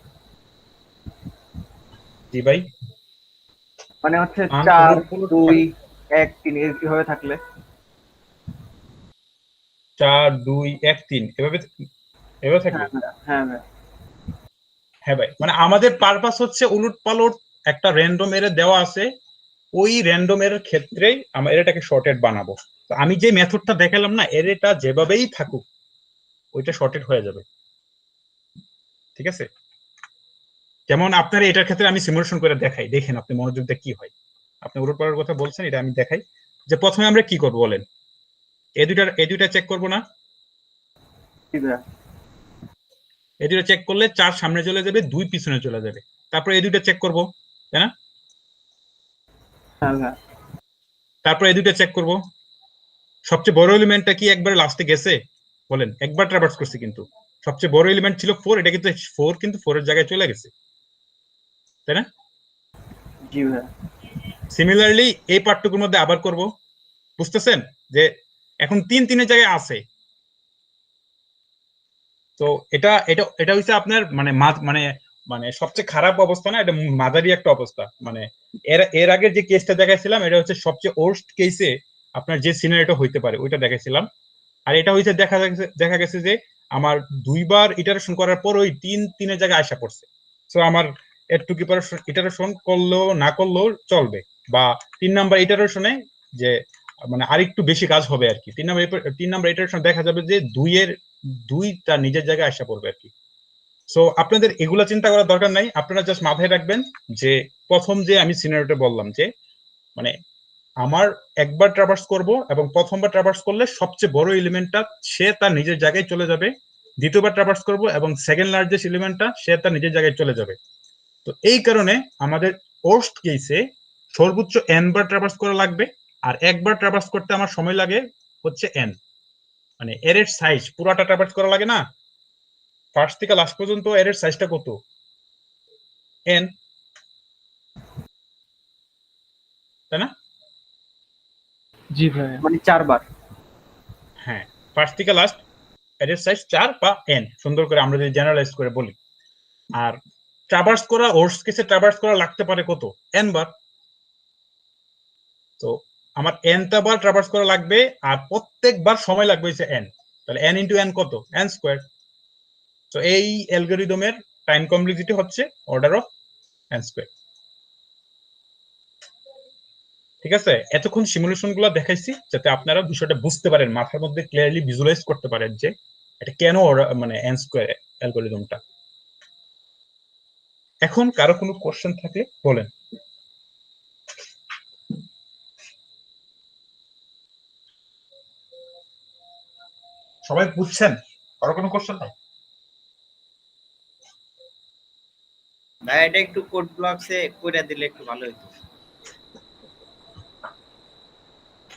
Speaker 2: জি ভাই।
Speaker 6: মানে হচ্ছে
Speaker 2: মান
Speaker 6: 4
Speaker 2: উলট
Speaker 6: 2 1 3 এইভাবে থাকলে
Speaker 2: 4 2 1 3 এভাবে থাকবে।
Speaker 6: হ্যাঁ ভাইয়া, হ্যাঁ ভাইয়া।
Speaker 2: হ্যাঁ ভাই, মানে আমাদের পারপাস হচ্ছে উলট পালট একটা র্যান্ডম এরে দেওয়া আছে, ওই র্যান্ডম এর ক্ষেত্রেই আমরা এটাকে শর্টেড বানাবো। তো আমি যে মেথডটা দেখালাম না, এরটা যেভাবেই থাকুক ওইটা শর্টেড হয়ে যাবে, ঠিক আছে? যেমন আপনার এটার ক্ষেত্রে আমি সিমুলেশন করে দেখাই, দেখেন আপনি মনোযোগ দিয়ে কি হয়। আপনি উলট পালটের কথা বলছেন, এটা আমি দেখাই যে প্রথমে আমরা কি করব বলেন। এই দুইটা চেক করব না?
Speaker 6: জি ভাইয়া।
Speaker 2: এই দুইটা চেক করলে 4 সামনে চলে যাবে, 2 পিছনে চলে যাবে। তারপর এই দুইটা চেক করব, তাই না?
Speaker 6: হ্যাঁ ভাইয়া।
Speaker 2: তারপর এই দুইটা চেক করব। সবচেয়ে বড় এলিমেন্টটা কি একবারে লাস্টে গেছে বলেন? একবার ট্রাভার্স করছে, কিন্তু সবচেয়ে বড় এলিমেন্ট ছিল 4, এটা কিন্তু 4 এর জায়গায় চলে গেছে, তাই না?
Speaker 6: জি ভাইয়া।
Speaker 2: সিমিলারলি এই পার্টটুকুর মধ্যে আবার করব, বুঝতেছেন যে এখন 3 এর জায়গায় আছে। তো এটা এটা এটা হচ্ছে আপনার মানে মানে মানে সবচেয়ে খারাপ অবস্থা না, এটা মাঝারি একটা অবস্থা। মানে এর আগে যে কেসটা দেখাইছিলাম এটা হচ্ছে সবচেয়ে ওর্স্ট কেসে আপনার যে সিনারিটা হইতে পারে ওইটা দেখাইছিলাম। আর এটা হইছে দেখা গেছে যে আমার 2 বার ইটারেশন করার পর ওই 3 এর জায়গায় আসা পড়ছে। সো আমার এর টু কি পাওয়ার ইটারেশন করলেও না করলেও চলবে, বা 3 নাম্বার ইটারেশনে যে মানে আরেকটু বেশি কাজ হবে আর কি। 3 নাম্বার ইটারেশন দেখা যাবে যে 2 তার নিজের জায়গায় আসা পড়বে আর কি। সো আপনাদের এগুলা চিন্তা করার দরকার নাই, আপনারা জাস্ট মাথায় রাখবেন যে প্রথম যে আমি সিনারিওটা বললাম যে মানে আমার একবার ট্রাভার্স করব এবং প্রথমবার ট্রাভার্স করলে সবচেয়ে বড় এলিমেন্টটা সে তার নিজের জায়গায় চলে যাবে, দ্বিতীয়বার ট্রাভার্স করব এবং সেকেন্ড লার্জেস্ট এলিমেন্টটা সে তার নিজের জায়গায় চলে যাবে। তো এই কারণে আমাদের ওয়ার্স্ট কেসে সর্বোচ্চ n বার ট্রাভার্স করা লাগবে, আর একবার ট্রাভার্স করতে আমার সময় লাগে হচ্ছে n, মানে এর সাইজ পুরাটা ট্রাভার্স করা লাগে না, ফার্স্ট থেকে লাস্ট পর্যন্ত এর সাইজটা কত n, তাই না?
Speaker 3: জি ভাইয়া।
Speaker 6: মানে 4 বার।
Speaker 2: হ্যাঁ, ফার্স্ট থেকে লাস্ট এর সাইজ 4 বা n, সুন্দর করে আমরা যদি জেনারেলাইজ করে বলি। আর ট্রাভার্স করা ওয়ার্স্ট কেসে ট্রাভার্স করা লাগতে পারে কত n বার। তো আমার nটা বার ট্রাভার্স করা লাগবে, আর প্রত্যেকবার সময় লাগবে হচ্ছে n, তাহলে n ইনটু n কত, n স্কয়ার। তো এই অ্যালগরিদমের টাইম কমপ্লেক্সিটি হচ্ছে অর্ডার অফ n স্কয়ার। ঠিক আছে, এতক্ষণ সিমুলেশন গুলো দেখাইছি যাতে আপনারা বিষয়টা বুঝতে পারেন, মাথার মধ্যে ক্লিয়ারলি ভিজুয়ালাইজ করতে পারেন যে এটা কেন মানে n স্কয়ার অ্যালগরিদমটা। এখন কারো কোনো কোশ্চেন থাকলে বলেন। সবাই বুঝছেন? কারো কোনো কোশ্চেন নাই?
Speaker 1: ভাই এটা একটু কোড ব্লকসে করে দিলে একটু ভালো হতো।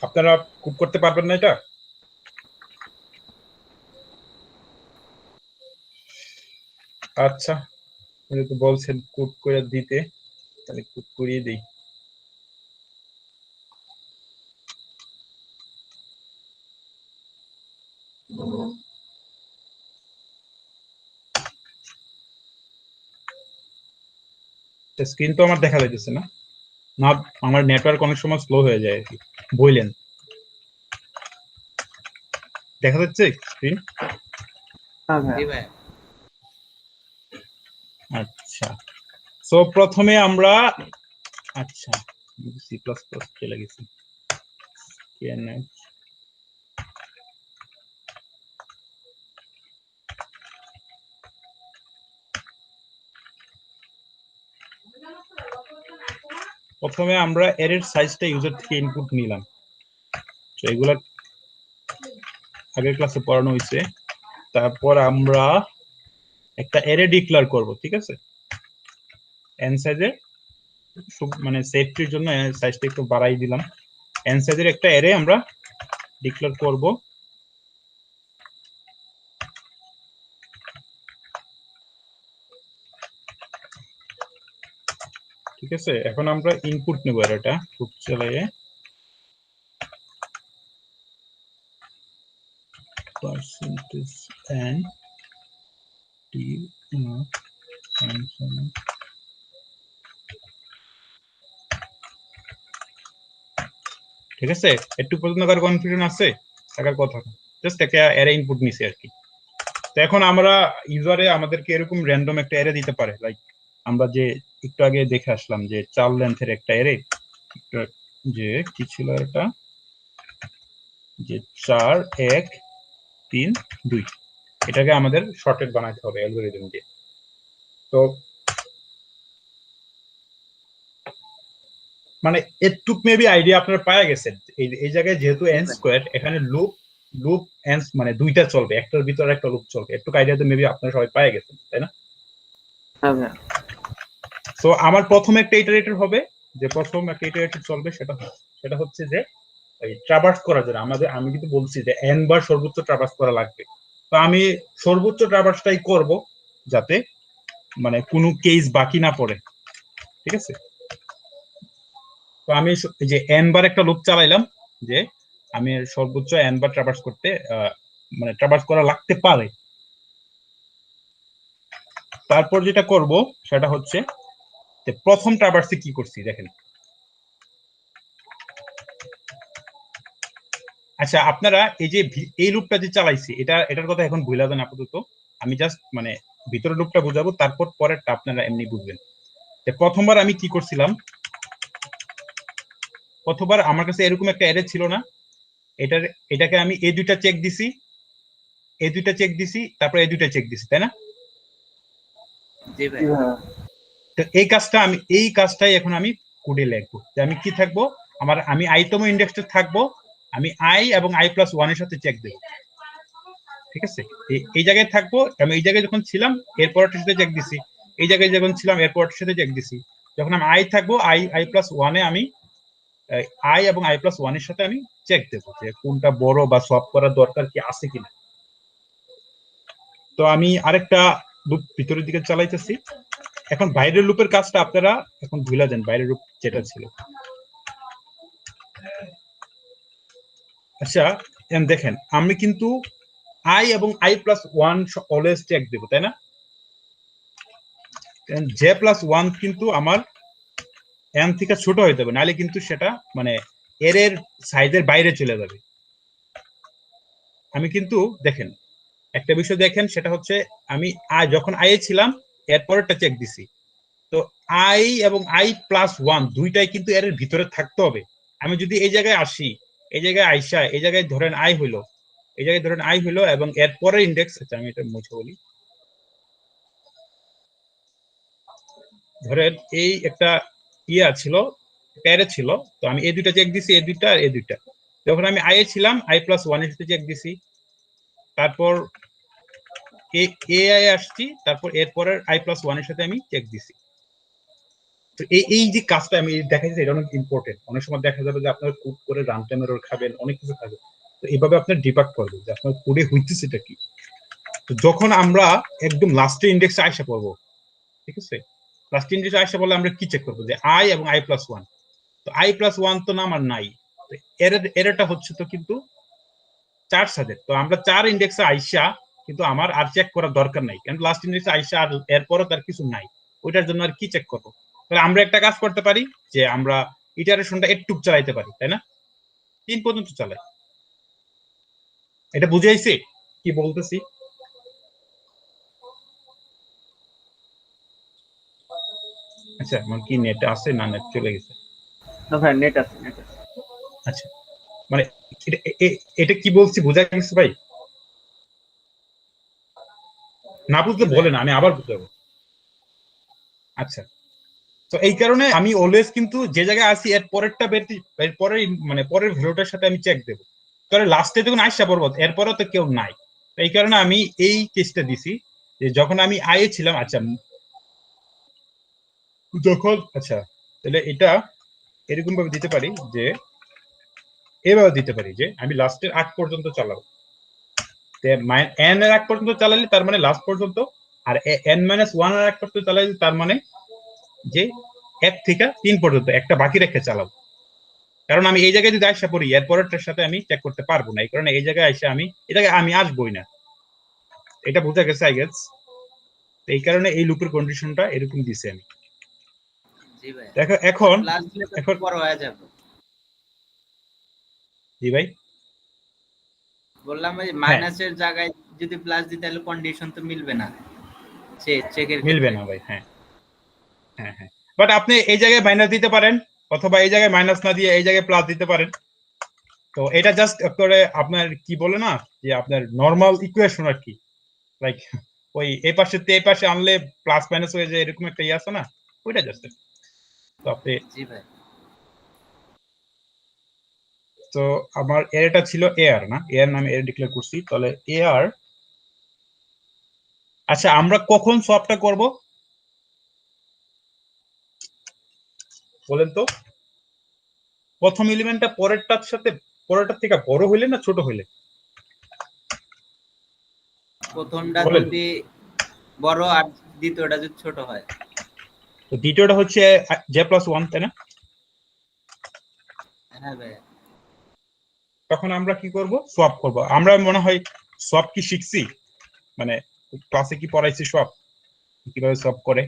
Speaker 2: আপনারা কোড করতে পারবেন না এটা? আচ্ছা, যেহেতু বলছেন কোড করে দিতে, তাহলে কোড করিয়ে দিই। স্ক্রিন তো আমার দেখা যাইতেছে না, না আমার নেটওয়ার্ক অনেক সময় স্লো হয়ে যায় আর কি, বললেন দেখা যাচ্ছে স্ক্রিন?
Speaker 6: হ্যাঁ ভাই।
Speaker 1: জি ভাই।
Speaker 2: আচ্ছা, সো প্রথমে আমরা আচ্ছা সি প্লাস প্লাস চলে গেছি। প্রথমে আমরা এর সাইজটা ইউজার থেকে ইনপুট নিলাম, তো এগুলা আগের ক্লাসে পড়ানো হয়েছে। তারপর আমরা একটা অ্যারে ডিক্লেয়ার করব, ঠিক আছে, n সাইজের, মানে সেফটির জন্য সাইজটা একটু বাড়াই দিলাম। n সাইজের একটা অ্যারে আমরা ডিক্লেয়ার করব। ঠিক আছে, এখন আমরা ইনপুট নেব এটা খুব চালিয়ে percentage n t ঠিক আছে, একটু পর্যন্ত কার কনফিউশন আছে? থাকার কথা, জাস্ট একটা অ্যারে ইনপুট নিছি আর কি। তো এখন আমরা ইউজারে আমাদেরকে এরকম র্যান্ডম একটা অ্যারে দিতে পারে, লাইক আমরা যে একটু আগে দেখে আসলাম যে 4 লেন্থের একটা অ্যারে, যে কি ছিল এটা, যে 4 1 3 2, এটাকে আমাদের শর্টেড বানাতে হবে অ্যালগরিদম দিয়ে। তো মানে এটুক মেবি আইডিয়া আপনারা পাওয়া গেছেন। এই জায়গায় যেহেতু n স্কয়ার, এখানে লুপ n মানে দুইটা চলবে, একটার ভিতরে একটা লুপ চলবে, এটুক আইডিয়া তো মেবি আপনারা সবাই পাওয়া গেছেন, তাই না?
Speaker 6: হ্যাঁ ভাই।
Speaker 2: সো আমার প্রথম একটা ইটারেটর হবে, যে প্রথম একটা ইটারেটর চলবে, সেটা হচ্ছে যে এই ট্রাভার্স করার জন্য আমি কিন্তু বলছি যে n বার সর্বোচ্চ ট্রাভার্স করা লাগবে। তো আমি সর্বোচ্চ ট্রাভার্সটাই করব যাতে মানে কোনো কেস বাকি না পড়ে, ঠিক আছে। তো আমি যে n বার একটা লুপ চালাইলাম, যে আমি সর্বোচ্চ n বার ট্রাভার্স করতে মানে ট্রাভার্স করা লাগতে পারে। তারপর যেটা করব সেটা হচ্ছে যে প্রথম ট্রাভার্সে কি করছি দেখেন। আচ্ছা, আপনারা এই যে এই লুপটা যে চালাইছি, এটার কথা এখন ভুলে যান আপাতত। আমি জাস্ট মানে ভিতরের লুপটা বুঝাবো, তারপর পরেরটা আপনারা এমনি বুঝবেন। প্রথমবার আমি কি করছিলাম, প্রথমবার আমার কাছে এরকম একটা অ্যারে ছিল না, এটাকে আমি এই দুইটা চেক দিছি, এই দুইটা চেক দিছি, তারপর এই দুইটা চেক দিছি, তাই না?
Speaker 1: জি ভাই।
Speaker 6: জি ভাইয়া।
Speaker 2: তো এই কাজটাই এখন আমি কোডে লিখবো, যে আমি কি থাকবো, আমি আইতম ইন্ডেক্সটা থাকবো, আমি আই এবং i প্লাস 1 এর সাথে চেক দেবো, ঠিক আছে? এই জায়গায় থাকবো, আমি এই জায়গায় যখন ছিলাম এরপরটার সাথে চেক দিছি, এই জায়গায় যখন ছিলাম এরপরটার সাথে চেক দিছি, যখন আমি আই থাকবো i প্লাস 1 এ আমি i এবং i প্লাস 1 এর সাথে আমি চেক দেবো যে কোনটা বড় বা সলভ করার দরকার কি আছে কিনা। তো আমি আরেকটা লুপ ভিতরের দিকে চালাইতেছি। এখন বাইরের লুপের কাজটা আপনারা এখন ভুলে যান, বাইরের লুপ যেটা ছিল। আচ্ছা দেখেন, আমি কিন্তু i এবং i প্লাস 1 অলওয়েজ চেক দেবো, তাই না? j প্লাস 1 কিন্তু আমার n থেকে ছোট হয়ে যাবে, নাহলে কিন্তু সেটা মানে এর সাইজের বাইরে চলে যাবে। আমি কিন্তু দেখেন একটা বিষয় দেখেন, সেটা হচ্ছে আমি যখন i এ ছিলাম এরপরেরটা চেক দিছি, তো i এবং i প্লাস 1 দুইটাই কিন্তু এর ভিতরে থাকতে হবে। আমি যদি এই জায়গায় আসি, এই জায়গায় আইসা এই জায়গায় ধরেন i হইলো, এই জায়গায় ধরেন i হইলো এবং এরপরের ইন্ডেক্স, আচ্ছা আমি এটা মুছে বলি, ধরেন এই একটা ছিল, প্যারে ছিল, তো আমি এই দুইটা চেক দিছি, এই দুইটা আর এই দুইটা। যখন আমি i এ ছিলাম i প্লাস 1 এর সাথে চেক দিছি, তারপর ai আসছি, তারপর এরপরের i প্লাস 1 এর সাথে আমি চেক দিছি। তো এই যে কাজটা আমি দেখাইছি, এটা অনেক ইম্পর্টেন্ট। অনেক সময় দেখা যাবে যে আপনার কোড করে রান টাইম এরর খাবেন, অনেক কিছু খাবেন, তো এইভাবে আপনার ডিবাগ করবেন যে আপনার কোডে হইতেছে এটা কি। তো যখন আমরা একদম লাস্টের ইন্ডেক্সে আইসা পড়বো, ঠিক আছে, লাস্ট ইন্ডেক্সে আইসা বলে আমরা কি চেক করবো, যে i এবং i প্লাস 1, তো i প্লাস 1 তো না আমার নাই, এরটা হচ্ছে তো কিন্তু 4 সাজের, তো আমরা 4 ইন্ডেক্সে আইসা কিন্তু আমার আর চেক করার দরকার নাই, কারণ লাস্ট ইন্ডেক্সে আইসা আর এরপরও তার কিছু নাই, ওইটার জন্য আর কি চেক করবো। তাহলে আমরা একটা কাজ করতে পারি, যে আমরা ইটারেশনটা একটুক চালাইতে পারি, তাই না? 3 পর্যন্ত চালাই। এটা বুঝাইছে কি বলতেছি? আচ্ছা, আমার কি নেট আছে না নেট চলে গেছে?
Speaker 6: না ভাই, নেট আছে, নেট আছে।
Speaker 2: আচ্ছা, মানে এটা কি বলছি বোঝা গেছে ভাই? না বুঝতে বলেন, আমি আবার বুঝাবো। আচ্ছা, তো এই কারণে আমি অলওয়েজ কিন্তু যে জায়গায় আসি এর পরেরটা এর পরের মানে পরের ভ্যালুটার সাথে আমি চেক দেবো, তাহলে লাস্টে যখন আইসা পড়বো এরপরও তো কেউ নাই, এই কারণে আমি এই কেসটা দিছি, যে যখন আমি আই এ ছিলাম, আচ্ছা যখন, আচ্ছা তাহলে এটা এরকম ভাবে দিতে পারি, যে এভাবে দিতে পারি যে আমি লাস্টের 8 পর্যন্ত চালাবো, n এর 8 পর্যন্ত চালালে তার মানে লাস্ট পর্যন্ত, আর n মাইনাস 1 এর 8 পর্যন্ত চালালে তার মানে যে 1 থেকে 3 পর্যন্ত একটা বাকি রেখে চালাবো। কারণ আমি এই জায়গায় যদি আইসা পড়ি এরপরেরটার সাথে আমি চেক করতে পারবো না, এই কারণে এই জায়গায় আইসা আমি আসবোই না। এটা বোঝা গেছে আই গেস? এই কারণে এই লুপের কন্ডিশনটা এরকম দিছি আমি।
Speaker 1: জি ভাই।
Speaker 2: দেখো এখন
Speaker 1: প্লাস দিলে তো বড় হয়ে যাবে।
Speaker 2: জি ভাই
Speaker 1: বললাম এই মাইনাসের জায়গায় যদি প্লাস দিই তাহলে কন্ডিশন তো মিলবে না, চেকের
Speaker 2: মিলবে না ভাই। হ্যাঁ হ্যাঁ হ্যাঁ, বাট আপনি এই জায়গায় মাইনাস দিতে পারেন, অথবা এই জায়গায় মাইনাস না দিয়ে এই জায়গায় প্লাস দিতে পারেন। তো এটা জাস্ট করে আপনার কি বলে না, যে আপনার নরমাল ইকুয়েশন আর কি, লাইক ওই এই পাশে এই পাশে আনলে প্লাস মাইনাস হয়ে যায়, এরকম একটা আছে না, ওইটা জাস্ট। তো আপনি,
Speaker 1: জি ভাই।
Speaker 2: তো আমার এটা ছিল এআর না, এআর নামে এর ডিক্লেয়ার করছি, তাহলে এআর। আচ্ছা, আমরা কখন সবটা করব বলেন তো? প্রথম এলিমেন্টটা পরেরটার থেকে বড় হইলে না ছোট হইলে?
Speaker 1: প্রথমটা
Speaker 2: বলেন।
Speaker 1: যদি বড় আর দ্বিতীয়টা যদি ছোট হয়।
Speaker 2: তো দ্বিতীয়টা হচ্ছে j+1, তাই না?
Speaker 1: হ্যাঁ ভাই।
Speaker 2: তখন আমরা কি করব? সোয়াপ করব। আমরা মনে হয় সোয়াপ কি শিখছি, মানে ক্লাসে কি পড়াইছি সোয়াপ কিভাবে সোয়াপ করে?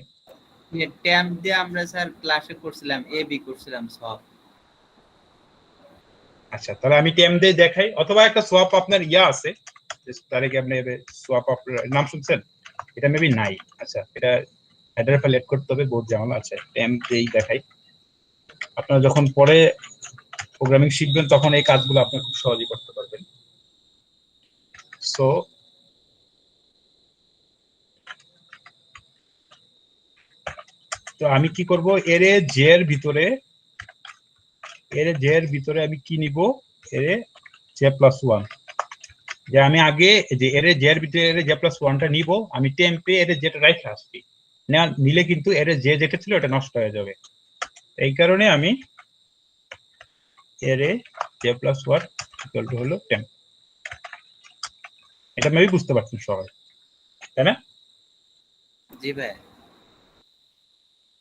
Speaker 1: ট্যাম দিয়ে আমরা স্যার ক্লাসে করছিলাম, এ বি করছিলাম সব।
Speaker 2: আচ্ছা, তাহলে আমি টেম দিয়ে দেখাই, অথবা একটা সোয়াপ আপনার আছে, তার আগে আপনি সোয়াপ আপনার নাম শুনছেন? এটা মেবি নাই। আচ্ছা, এটা হেডার ফাইল এড করতে হবে, বহুত ঝামেলা আছে। টেম্প যেই দেখাই, আপনারা যখন পরে প্রোগ্রামিং শিখবেন তখন এই কাজগুলো আপনারা খুব সহজেই করতে পারবেন। সো তো আমি কি করব, এরে জে এর ভিতরে আমি কি নিব, এরে জে প্লাস ওয়ান, যে আমি আগে যে এরে জে এর ভিতরে এরে জে প্লাস ওয়ানটা নিব, আমি টেম্পে এরে যেটা রাইট আসছি, নিলে কিন্তু এরে জে যেটা ছিল এটা নষ্ট হয়ে যাবে। এই কারণে আমি এরে J plus one equal to হলো টেম্প। এটা মেবি বুঝতে পারছেন সবাই, তাই না?
Speaker 1: জি ভাই।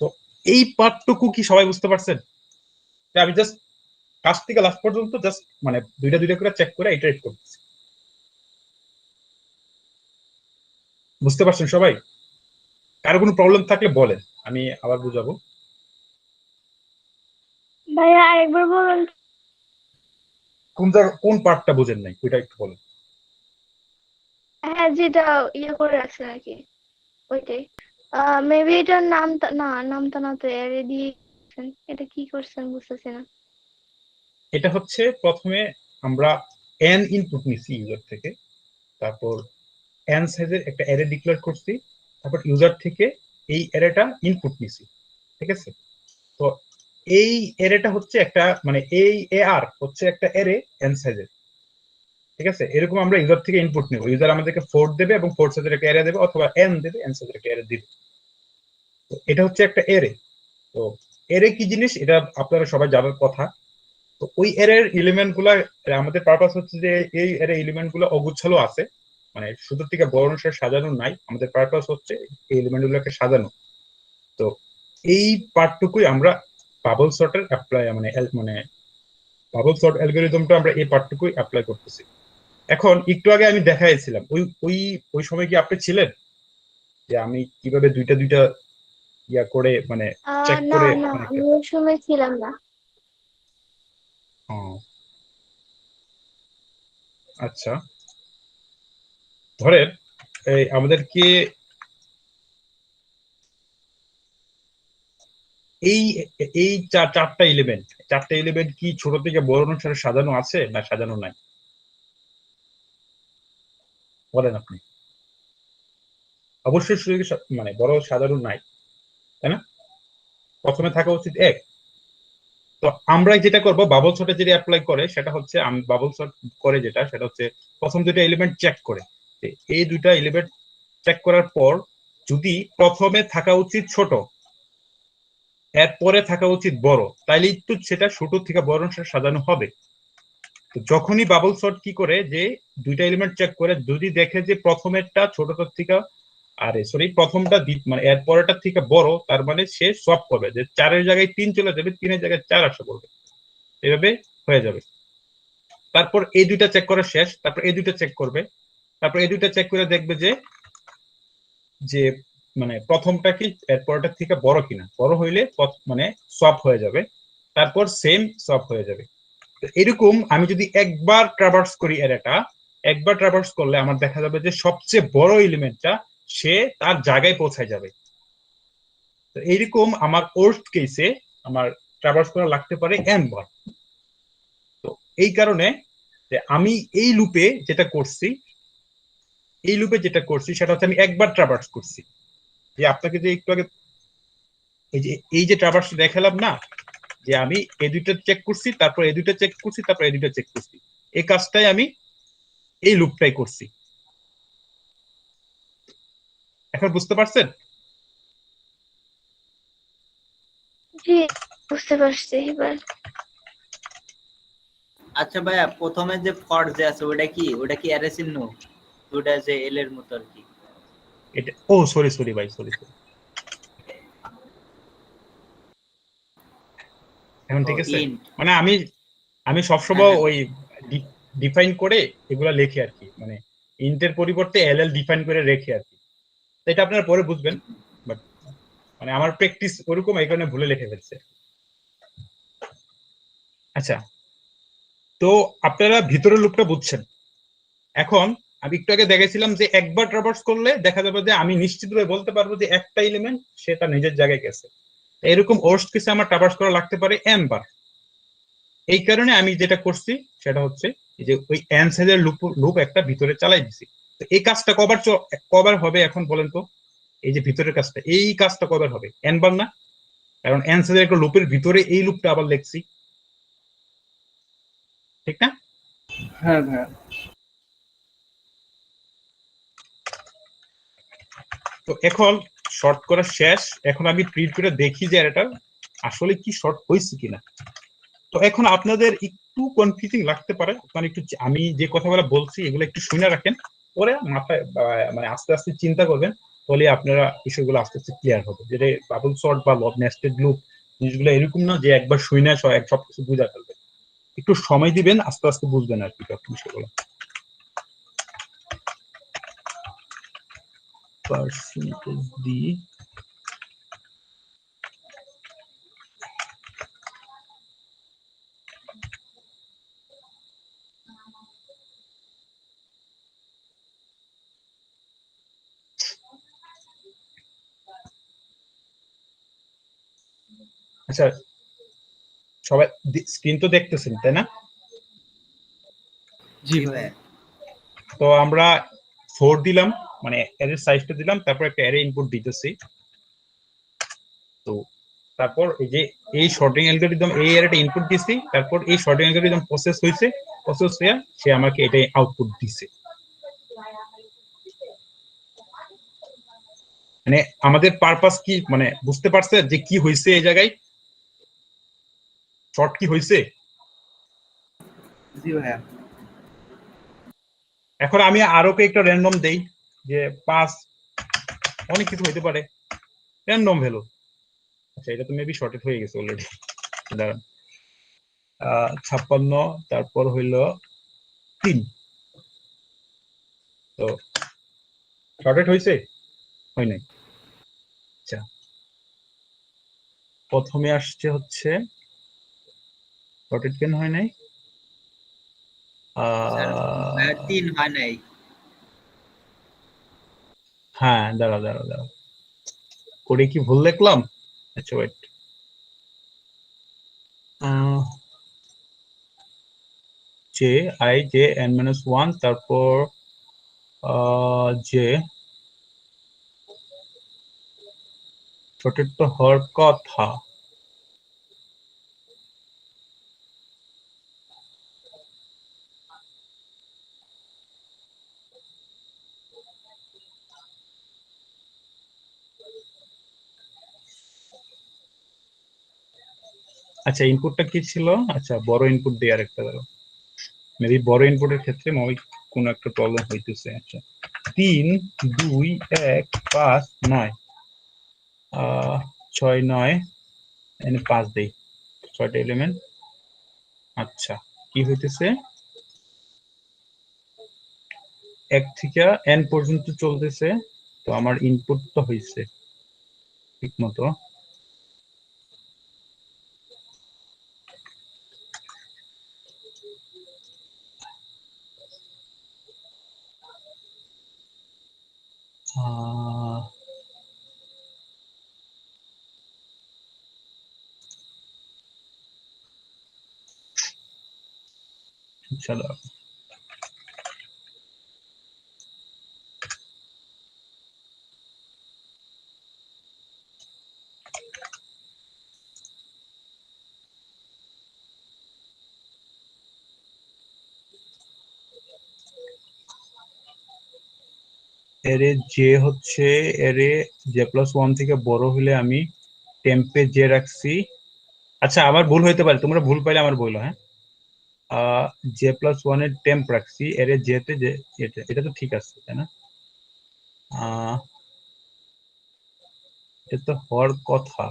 Speaker 2: তো এই পার্টটুকু কি সবাই বুঝতে পারছেন? আমি জাস্ট ফার্স্ট থেকে লাস্ট পর্যন্ত জাস্ট মানে দুইটা করে চেক করে ইটারেট করতেছি। বুঝতে পারছেন সবাই? কারো কোনো প্রবলেম থাকলে বলেন, আমি আবার বুঝাবো।
Speaker 7: ভাইয়া আরেকবার বলুন।
Speaker 2: কোন পার্টটা বুঝেন নাই ওইটা একটু বলেন।
Speaker 7: হ্যাঁ, যেটা ইয়ে করে রাখছেন আর কি, ওইটাই। মেবি এটার নামটা না তো এরে দিয়েছেন, এটা কি করছেন বুঝতেছি না।
Speaker 2: এটা হচ্ছে প্রথমে আমরা n ইনপুট নিছি ইউজার থেকে, তারপর n সাইজের একটা অ্যারে ডিক্লেয়ার করছি, তারপর ইউজার থেকে এই অ্যারেটা ইনপুট নিছি, ঠিক আছে? তো এই অ্যারেটা হচ্ছে একটা মানে এই ar হচ্ছে একটা অ্যারে n সাইজের, ঠিক আছে? এরকম আমরা ইউজার থেকে ইনপুট নেব, ইউজার আমাদেরকে 4 দেবে এবং 4 সাইজের একটা অ্যারে দেবে, অথবা n দেবে, n সাইজের একটা অ্যারে দিবে। তো এটা হচ্ছে একটা অ্যারে। তো অ্যারে কি জিনিস এটা আপনারা সবাই জানার কথা। তো ওই এর এলিমেন্ট গুলা, আমাদের পারপাস হচ্ছে যে এই এর এলিমেন্ট গুলো অগুচ্ছালো আছে, মানে শুধু থেকে বড় অনুসারে সাজানো নাই, আমাদের পারপাস হচ্ছে এই এলিমেন্ট গুলোকে সাজানো। তো এই পার্টটুকুই আমরা বাবল সর্টের অ্যাপ্লাই মানে বাবল সর্ট অ্যালগরিদমটা আমরা এই পার্টটুকুই অ্যাপ্লাই করতেছি। এখন একটু আগে আমি দেখাইছিলাম, ওই ওই ওই সময় কি আপনি ছিলেন যে আমি কিভাবে দুইটা ইয়া করে মানে চেক
Speaker 7: না
Speaker 2: করে
Speaker 7: না,
Speaker 2: মানে
Speaker 7: আমি ওই সময় ছিলাম না।
Speaker 2: আচ্ছা, ধরেন এই আমাদেরকে এই এই চারটা এলিমেন্ট কি ছোট থেকে বড় অনুসারে সাজানো আছে না সাজানো নাই, বলেন আপনি? অবশ্যই শুধু মানে বড় সাজানো নাই, তাই না? প্রথমে থাকা উচিত এক। তো আমরা যেটা করব, বাবল সর্টে যেটা অ্যাপ্লাই করে সেটা হচ্ছে, আমি বাবল সর্ট করে যেটা সেটা হচ্ছে প্রথম দুটো এলিমেন্ট চেক করে, এই দুইটা এলিমেন্ট চেক করার পর যদি প্রথমে থাকা উচিত ছোট, এরপরে থাকা উচিত বড়, তাইলে একটু সেটা ছোট থেকে বড় অনুসারে সাজানো হবে। তো যখনই বাবল সর্ট কি করে, যে দুইটা এলিমেন্ট চেক করে, যদি দেখে যে প্রথমেরটা ছোটটার থেকে প্রথমটা মানে এর পরেরটার থেকে বড়, তার মানে সে সোয়াপ করবে, যে 4-এর জায়গায় 3 চলে যাবে, 3-এর জায়গায় 4 আসা করবে, এভাবে হয়ে যাবে। তারপর এই দুইটা চেক করা শেষ, তারপর এই দুইটা চেক করবে, তারপর এই দুইটা চেক করে দেখবে যে যে মানে প্রথমটা কি এর পরেরটার থেকে বড় কিনা, বড় হইলে মানে সোয়াপ হয়ে যাবে, তারপর সেম সোয়াপ হয়ে যাবে। এরকম আমি যদি একবার ট্রাভার্স করি এরিয়াটা, একবার ট্রাভার্স করলে আমার দেখা যাবে যে সবচেয়ে বড় এলিমেন্টটা সে তার জায়গায় পৌঁছায় যাবে। তো এইরকম আমার ওয়ার্স্ট কেসে আমার ট্রাভার্স করা লাগতে পারে n বার। তো এই কারণে যে আমি এই লুপে যেটা করছি সেটা হচ্ছে আমি একবার ট্রাভার্স করছি। যে আপনাকে যে একটু আগে এই যে ট্রাভার্স দেখালাম না, যে আমি এই দুইটা চেক করছি, তারপর এই দুইটা চেক করছি, তারপর এই দুইটা চেক করছি, এই কাজটাই আমি এই লুপটাই করছি। এখন বুঝতে পারছেন?
Speaker 7: জি, বুঝতে পারছি এবার।
Speaker 1: আচ্ছা ভাইয়া, প্রথমে যে ফর যে আছে ওটা কি অ্যারে চিহ্ন, ওটা যে এল এর মতো আর কি?
Speaker 2: এটা সরি ভাই, সরি। এখন ঠিক আছে?
Speaker 1: ইন্ট।
Speaker 2: মানে আমি সবসময়
Speaker 1: হ্যাঁ।
Speaker 2: ওই ডিফাইন করে এগুলা লিখি আর কি, মানে ইন্টের পরিবর্তে এলএল ডিফাইন করে রেখে আর কি। এটা আপনারা পরে বুঝবেন, বাট মানে আমার প্র্যাকটিস ওরকম, এই কারণে ভুলে লিখে ফেলছে। আচ্ছা, তো আপনারা ভিতরের লুপটা বুঝছেন। এখন আমি একটু আগে দেখেছিলাম যে একবার ট্রাভার্স করলে দেখা যাবে যে আমি নিশ্চিতভাবে বলতে পারবো যে একটা এলিমেন্ট সেটা নিজের জায়গায় গেছে। এরকম ওর্স্ট কেসে আমার ট্রাভার্স করা লাগতে পারে n বার। এই কারণে আমি যেটা করছি সেটা হচ্ছে যে ওই n সাইজের লুপ একটা ভিতরে চালাই দিছি। তো এই কাজটা কবার হবে এখন বলেন তো? এই যে ভিতরের কাজটা, এই কাজটা কবার হবে? n বার না? কারণ n সাইজের একটা লুপের ভিতরে এই লুপটা আবার লিখছি, ঠিক না?
Speaker 4: হ্যাঁ ভাইয়া।
Speaker 2: তো এখন শর্ট করা শেষ, এখন আমি প্রিন্ট করে দেখি যে এটা আসলে কি শর্ট হয়েছে কিনা। তো এখন আপনাদের একটু কনফিউজিং লাগতে পারে, মানে একটু আমি যে কথাগুলো বলছি এগুলো একটু শুনে রাখেন, পরে মাথায় মানে আস্তে আস্তে চিন্তা করবেন, তাহলে আপনারা বিষয়গুলো আস্তে আস্তে ক্লিয়ার হবে। যেটা বাবল শর্ট বা নেস্টেড লুপ জিনিসগুলো এরকম না যে একবার শুনে সবকিছু বুঝা ফেলবে। একটু সময় দিবেন, আস্তে আস্তে বুঝবেন আর কি বিষয়গুলো। পার্সেন্টেজ দি আচ্ছা, সবাই স্ক্রিন তো দেখতেছেন তাই না?
Speaker 3: জি
Speaker 1: জি
Speaker 3: ভাই।
Speaker 1: ভাইয়া।
Speaker 2: তো আমরা 4 দিলাম, মানে অ্যারে সাইজটা দিলাম, তারপর একটা অ্যারে ইনপুট দিতেছি। তো তারপর এই যে এই শর্টিং অ্যালগরিদম, এই অ্যারেটা ইনপুট দিছি, তারপর এই শর্টিং অ্যালগরিদম প্রসেস হয়েছে, প্রসেস হয়ে সে আমাকে এটাই আউটপুট দিছে। মানে আমাদের পারপাস কি, মানে বুঝতে পারছে যে কি হয়েছে এই জায়গায়, শর্ট কি হয়েছে?
Speaker 4: জি ভাইয়া।
Speaker 2: এখন আমি আরো একটা র্যান্ডম দেই যে 5, অনেক কিছু হইতে পারে, র্যান্ডম ভ্যালু। আচ্ছা, এটা তো মেবি শর্টেড হয়ে গেছে অলরেডি, দাঁড়ান। 56, তারপর হইলো 3। তো শর্টেড হয়েছে? হয় নাই। আচ্ছা, প্রথমে আসছে হচ্ছে শর্টেড কেন হয় নাই?
Speaker 1: স্যার ভাইয়া 3 হয় নাই।
Speaker 2: হ্যাঁ, দাঁড়াও, করে কি ভুল দেখলাম? আচ্ছা wait, J I J n minus 1, তারপর জে শর্টেড তো হওয়ার কথা। আচ্ছা, ইনপুটটা কি ছিল? আচ্ছা, বড় ইনপুট দিয়ে আরেকটা দাঁড়াও, মেবি বড় ইনপুটের ক্ষেত্রে মনে কোন একটা প্রবলেম হইতেছে। আচ্ছা, 3 2 1 5 9, 6 9 এনে 5 দেই, 6টা এলিমেন্ট। আচ্ছা, কি হইতেছে? 1 থেকে n পর্যন্ত চলতেছে, তো আমার ইনপুট তো হইছে ঠিক মতো। চলো, এরে জে হচ্ছে, এরে জে প্লাস 1 থেকে বড় হলে আমি টেম্পে জে রাখছি। আচ্ছা, আমার ভুল হইতে পারে, তোমরা ভুল পাইলে আমার বলো, হ্যাঁ। জে প্লাস 1 এর টেম্প রাখছি, এরে জেতে যে এটা তো ঠিক আছে তাই না? এটা তো হওয়ার কথা।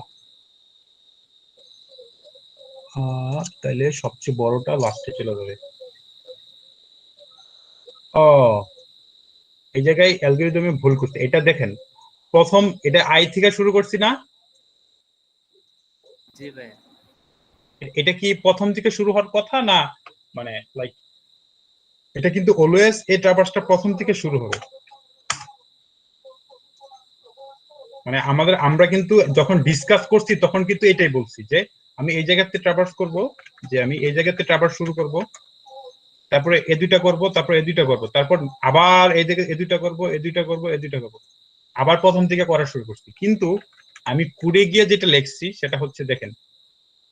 Speaker 2: তাহলে সবচেয়ে বড়টা লাস্টে চলে যাবে। ও, এই জায়গায় অ্যালগরিদমে ভুল করছে, এটা দেখেন, প্রথম এটা আই থেকে শুরু করছি না?
Speaker 1: জি ভাইয়া।
Speaker 2: এটা কি প্রথম থেকে শুরু হওয়ার কথা না, মানে লাইক এটা কিন্তু অলওয়েজ এই ট্রাভার্সটা প্রথম থেকে শুরু হবে। মানে আমরা কিন্তু যখন ডিসকাস করছি তখন কিন্তু এটাই বলছি যে আমি এই জায়গাতে ট্রাভার্স করব, যে আমি এই জায়গাতে ট্রাভার্স শুরু করব, তারপরে এ দুইটা করব, তারপর এ দুইটা করব, তারপর আবার এই জায়গায় এ দুইটা করব, এ দুইটা করব, এ দুইটা করব, আবার প্রথম থেকে করা শুরু করছি। কিন্তু আমি কোডে গিয়ে যেটা লিখছি সেটা হচ্ছে, দেখেন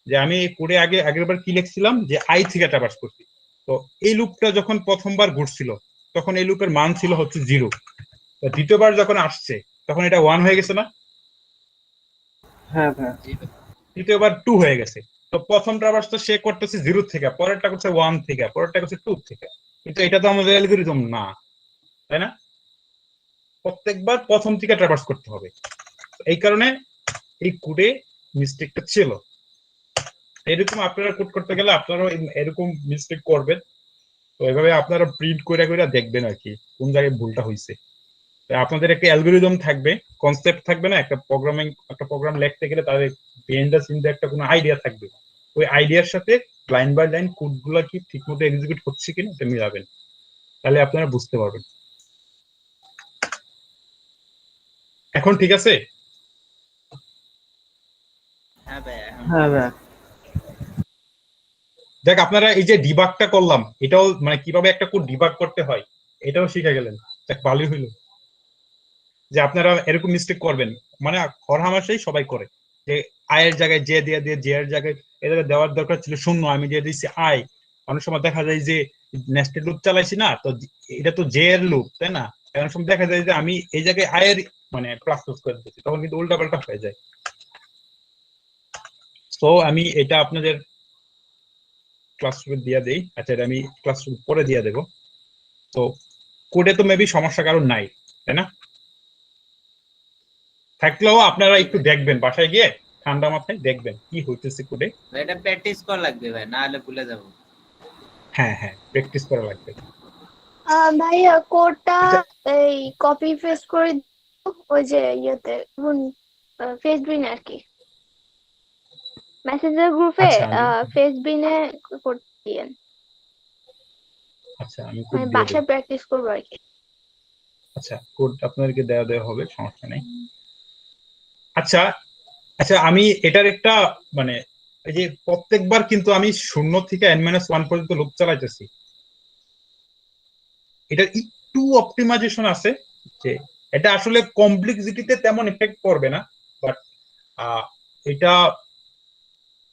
Speaker 2: যে আমি কোডে আগেরবার কি লিখছিলাম, যে আই থেকে ট্রাভার্স করছি। তো এই লুপটা যখন প্রথমবার ঘুরছিল তখন এই লুপের মান ছিল হচ্ছে 0। তো দ্বিতীয়বার যখন আসছে তখন এটা 1 হয়ে গেছে না?
Speaker 4: হ্যাঁ ভাইয়া।
Speaker 1: জি ভাই।
Speaker 2: দ্বিতীয়বার 2 হয়ে গেছে। তো প্রথম ট্রাভার্সটা সে করতেছে 0 থেকে, পরেরটা করছে 1 থেকে, পরেরটা করছে 2 থেকে। কিন্তু এটা তো আমাদের অ্যালগরিদম না, তাই না? প্রত্যেকবার প্রথম থেকে ট্রাভার্স করতে হবে। এই কারণে এই কোডে মিস্টেকটা ছিল। এরকম আপনারা কোড করতে গেলে আপনারাও এরকম মিস্টেক করবেন। তো এভাবে আপনারা প্রিন্ট করে করে দেখবেন আর কি কোন জায়গায় ভুলটা হয়েছে। আপনাদের একটা অ্যালগরিদম থাকবে, কনসেপ্ট থাকবে না, একটা প্রোগ্রাম লিখতে গেলে তাদের বিহাইন্ড দ্য সিন একটা কোনো আইডিয়া থাকবে। ওই আইডিয়ার সাথে লাইন বাই লাইন কোডগুলো কি ঠিকমতো এক্সিকিউট হচ্ছে কিনা এটা মিলাবেন, তাহলে আপনারা বুঝতে পারবেন। এখন ঠিক আছে?
Speaker 1: হ্যাঁ ভাই, এখন
Speaker 4: হ্যাঁ ভাইয়া।
Speaker 2: দেখ, আপনারা এই যে ডিবাগটা করলাম, এটাও মানে কিভাবে একটা কোড ডিবাগ করতে হয় এটাও শিখে গেলেন। দেখ ভালোই হইলো যে আপনারা এরকম মিস্টেক করবেন। মানে হরহামেশাই সবাই করে যে আয়ের জায়গায় জে দিয়ে দিয়ে জে এর জায়গায় এ জায়গায় দেওয়ার দরকার ছিল 0, আমি দিয়ে দিচ্ছি আই। অনেক সময় দেখা যায় যে নেস্টেড লুপ চালাইছি না, তো এটা তো জে এর লুপ, তাই না? অনেক সময় দেখা যায় যে আমি এই জায়গায় আয়ের মানে ক্লাস ক্লোজ করে দিচ্ছি, তখন কিন্তু উল্টাপাল্টা হয়ে যায়। তো আমি এটা আপনাদের ক্লাসরুমে দিয়ে দেই। আচ্ছা, এটা আমি ক্লাসরুম পরে দিয়ে দেবো। তো কোডে তো মেবি সমস্যা কারণ নাই, তাই না? থাকলেও আপনারা একটু দেখবেন, বাসায় গিয়ে ঠান্ডা মাথায় দেখবেন কি হইতেছে কোডে।
Speaker 1: ভাই এটা প্র্যাকটিস করা লাগবে ভাই, না হলে ভুলে যাব।
Speaker 2: হ্যাঁ হ্যাঁ, প্র্যাকটিস করা লাগবে।
Speaker 7: ভাইয়া কোডটা
Speaker 2: আচ্ছা,
Speaker 7: এই কপি পেস্ট করে দিও, ওই যে ইয়েতে ফেসবিনে আর কি, মেসেঞ্জার গ্রুপে
Speaker 2: আচ্ছা আমি
Speaker 7: ফেসবিনে কোড দিয়েন।
Speaker 2: আচ্ছা আমি কোড
Speaker 7: আমি
Speaker 2: দিয়ে দেব।
Speaker 7: বাসায় প্র্যাকটিস করবো আর কি।
Speaker 2: আচ্ছা, কোড আপনাদেরকে দেওয়া হবে, সমস্যা নেই। আচ্ছা আচ্ছা, আমি এটার একটা মানে এই যে প্রত্যেকবার কিন্তু আমি 0 থেকে n-1 পর্যন্ত লুপ চালাইতেছি। এটার একটু অপটিমাইজেশন আছে, যে এটা আসলে কমপ্লেক্সিটিতে তেমন এফেক্ট করবে না, বাট এটা